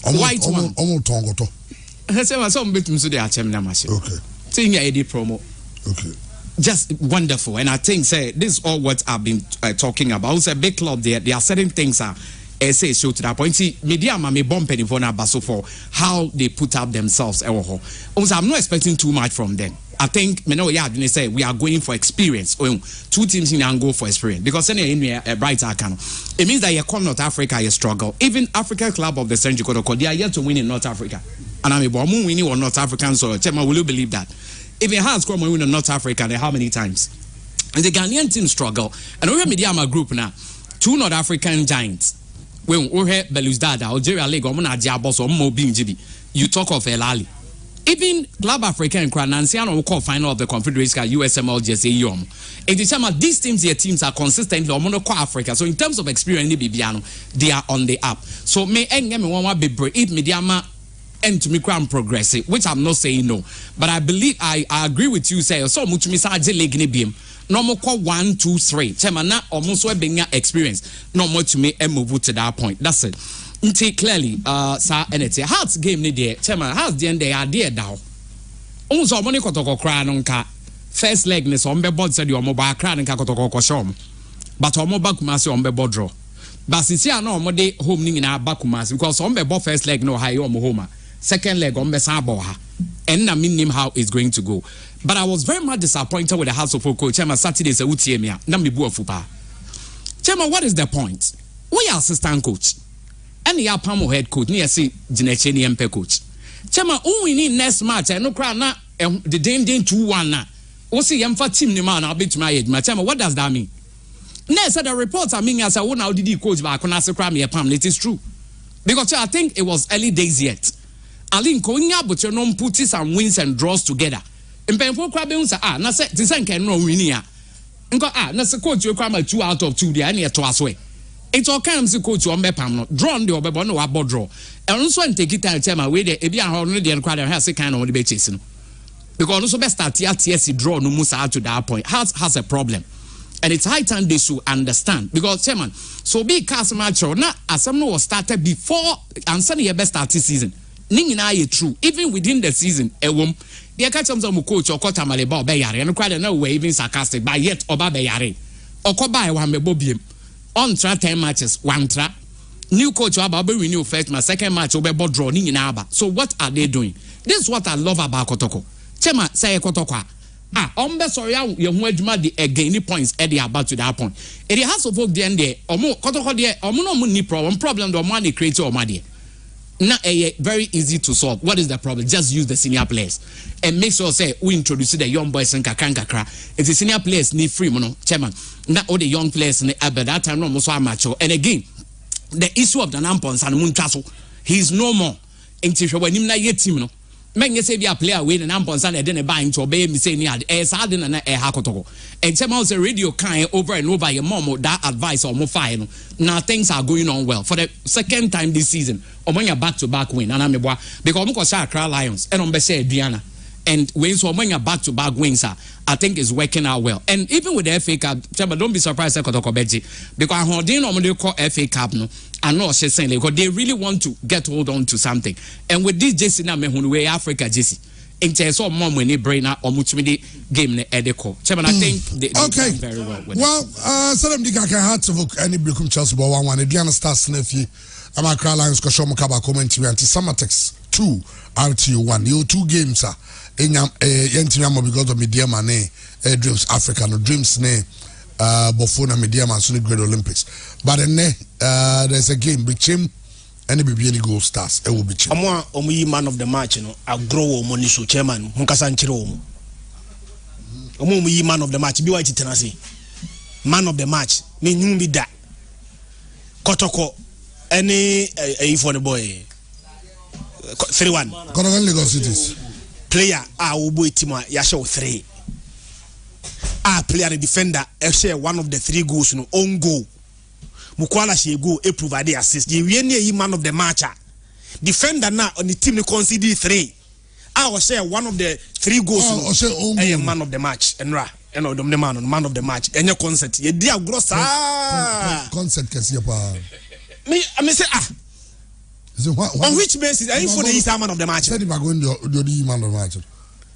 white one omo tongoto say ma so betumi so dey achem na mahye okay thing ya edit promo okay just wonderful and I think say this is all what I've been talking about. It's a big club there are certain things say show to that point. See, media me bomb penny for na baso for how they put up themselves. Also, I'm not expecting too much from them. I think me know they say we are going for experience. Two teams in and go for experience because then a brighter can. It means that you come North Africa, you struggle. Even African Club of the Century, they are yet to win in North Africa. And I'm a bomb winning on North African soil. Chema, will you believe that? If it has come win in North Africa, then how many times? And the Ghanaian team struggle. And we have media group now, 2 North African giants. When we hear Belouizdad, Algeria League, you talk of El Ali. Even Club African Nanciano will call final of the Confederation USML GSA Yom. And these teams, their teams are consistently on Africa. So in terms of experience, they are on the up. So may one be brave if Mediama and to me crown progressive, which I'm not saying no. But I believe I agree with you, say so much misaje league ni beam. No more call 1, 2, 3. Chema na almost we being experience. No more to me and move to that point. That's it. Until clearly, sir, and it's a Hearts game ni there. Chema Hearts the end they are there now. Unso money kotoko cry nonka. First leg ni so mbe board said your mobile cry nka kotoko koshom. But omo bakumasi ombe board draw. But since ya no omo de home ni na bakumasi because ombe board first leg no high omo home. Second leg ombe sabo ha. And I mean how it's going to go. But I was very much disappointed with the House of Coach. Chema Saturday say utiemia. Na me bu ofupa. Chema, what is the point? We are assistant coach. Any ya pamo head coach. Ni say Gineche ni MP coach. Chema, we need next match. No cry na the game 2-1 na. O see yemfa team ni man na bit my head. Chema, what does that mean? Next the reports I mean as I now did coach ba kona se cry me pam. It is true. Because I think it was early days yet. Alin ko nya but you no put some wins and draws together. Mpemfo kwa be unsa na se tisanke no wini a nko na se coach you kwa 2 out of 2 there na to aswe it all comes coach on bepam no draw on the obebo no wa draw and so take it time chema we there e bia ho no there kwa there se kan no de be chase no because also best start TS draw no musa to that point has a problem and it's high time they should understand because chairman so be cast match na asem no was started before and sunny your best start season ning na ye true even within the season ewom they catch some coach or kota maleba obeyare and quite no way even sarcastic but yet oba beyare okoba e wa mebobiem on tra 10 matches 1 tra new coach aba be renew first match, second match obe draw ni nyina aba. So what are they doing? This is what I love about Kotoko. Chema say Kotoko. Ombe sorry ye ho adwuma de again points e dey about to that point. It has to folk there omo Kotoko there omo no ni problem the man dey create omo there. Now, very easy to solve. What is the problem? Just use the senior players and make sure say we introduce the young boys and kakra. It's the senior players need free mono chairman. Not all the young players at that time no more so mature. And again, the issue of the Nampons and Munchaso, he's no more. And when him na yet team no. Men say be a player with an Nampons and then buying to obey me say near Sardin and Hakoto. And chairman say radio kind over and over your mom that advice or more fire. Now things are going on well. For the second time this season, when you're back-to-back win, and I'm because I'm going to Lions and I'm say Diana. And when you're back-to-back wins, I think it's working out well. And even with the FA Cup, don't be surprised because I didn't normally call FA Cup no. I know she's saying because they really want to get hold on to something. And with this Jesse now, we Africa Jesse. In terms of mom when they bring out or multi game at the call. I think they okay very well. Well, Salam Dika can have to book any Brooklyn Chelsea ball 1-1. Indiana Stars nephew. I'm a Crown Lions because Shomo Kaba commentary anti Samatex 2 RTU 1. You 2 games are in Yentiamo because of Media Mane Dreams Africa no Dreams ne Bofona Media Man Sunny Great Olympics. But then there's a game between any BBN Gold Stars. It will be chim. Omu man of the match, you know. I grow money so chairman. Hunkasanchiro. Omu man of the match. Be white tenasi. Man of the match. Me nyum be that. Kotoko. Any for the boy. 3-1. Konogan Lagos Cities. Player Ubo Tima Yasho 3. Player the defender share one of the 3 goals no own goal. Mukwala she go e provide assist. You man of the match. Defender now on the team they concede 3. I will share one of the 3 goals. Man of the match. And the man of the match. And your concert. You dear gross concert can see I say on which basis? Are you for the man of the match? Said if I go in the man of the match.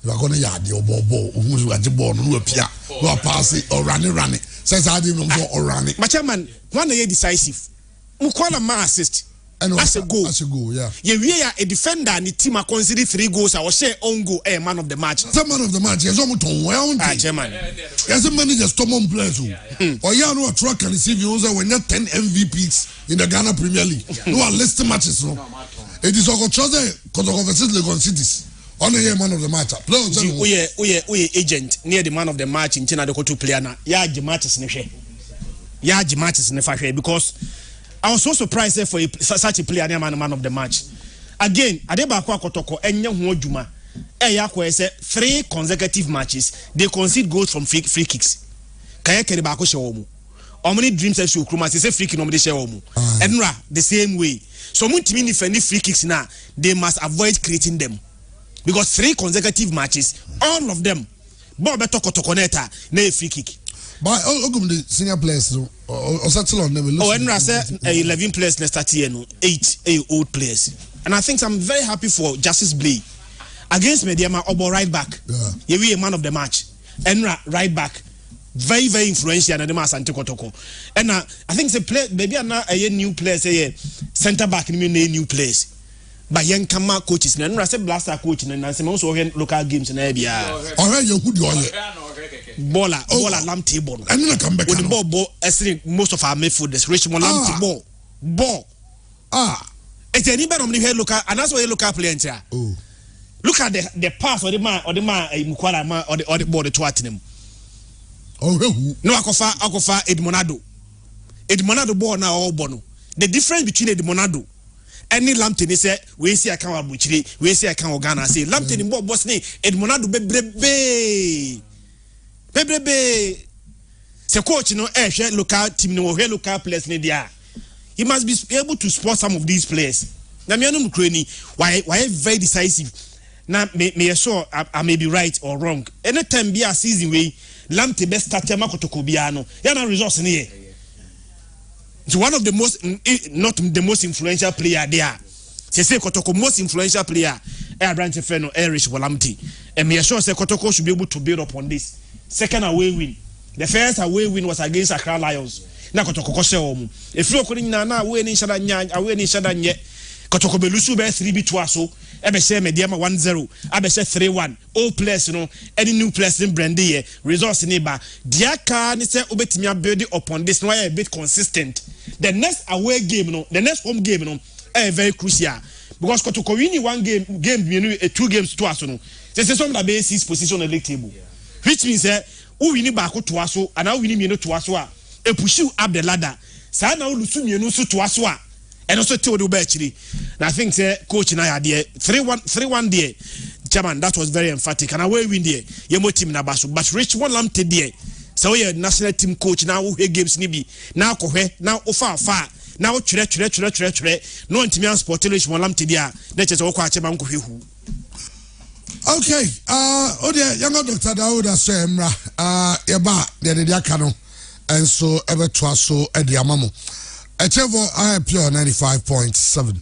You are going to yard your ball, who's at the ball, who appear, who are passing or running. Says I didn't know or running. My chairman, one day decisive. Mukwana ma assist. And that's a goal. That's a goal, yeah. Yeah, a defender and the team are considered 3 goals. I was say own goal, man of the match. The man of the match, yes, I'm well. Chairman. As a manager, Stormon players. Or you know a truck and receive you when you're 10 MVPs in the Ghana Premier League. No are listed matches. No, it is a chosen because of the cities. Only a man of the match. We agent near the man of the match in China. The go-to player now. Yeah, the matches in the share. Yeah, the matches in the fair because I was so surprised for such a player man of the match. Again, Adebakwa Kotoko enya ho adwuma. Yakwa say 3 consecutive matches they concede goals from free kicks. Kaya kere ba ko hye omu. Omni dreams FC Okruma say free kick no dey share omu. Enra the same way. So muntimi defend free kicks now, they must avoid creating them. Because 3 consecutive matches, all of them, Bob Toko neta na free kick. But the senior players or settle on them. Enra say 11 players na start here no 8 old players. And I think I'm very happy for Justice Blay. Against Mediama Obo right back. Yeah. We a man of the match. Enra right back. Very, very influential and the mass and Toko. And I think it's a play maybe a new players say centre back in new players. But young Kama coaches and I said blaster coach and I say also local games in Abia. Alright, you good baller lamb table. And then I come back with the ball most of our midfielders Richmond lamb ball. It's anybody on the head local and that's why you local player. Look at the pass or the man Mukwala or the ball the Tottenham. No, Akofa Edmonado ball now all bono. The difference between Edmonado any Lampton is say we see a can Buchiri, we see a can Ghana say Lampton in Bosnia, Edmonado Bebrebe. Se coach no local team no local players in there. He must be able to spot some of these players. Now me no Ukraine why very decisive. Now me sure I may be right or wrong. Anytime be a season way Lamptey best start Makoto Kobiano. Yana resource in here. It's one of the most, not the most influential player there. Say Kotoko most influential player. Branch Feno, Rich Lamptey. And me sure say Kotoko should be able to build upon this. Second away win. The first away win was against Accra Lions. na kotoko se omu efiri okori nyina na we ni nshada nya awe ni nshada nye kotoko belusu be 3b to aso ebe se mediama 1-0 abe se 3-1 all players no any new players in brand here results ni ba dia ka ni se obetimi build upon this no a bit consistent the next away game no the next home game no very crucial because kotoko win one game two games to aso no say some that be 6 position on the league table which means who win back to aso and now win mienu to aso a e push you up the ladder sa na ulusu mienu so to aso a and also tell the actually. I think coach and I had there 3-1 there. Chairman, that was very emphatic. And away win there. Yemo team na basu. But reach one lamp there. So we national team coach now who games nibi. Now kohe now far. Now chure. No intimian sport television one lamp there. That is okwa chairman ko hu. Okay. Ode younger Dr. Dauda Semra. Yeba de akano. And so ever twaso edi amamo. Echevo I pure 95.7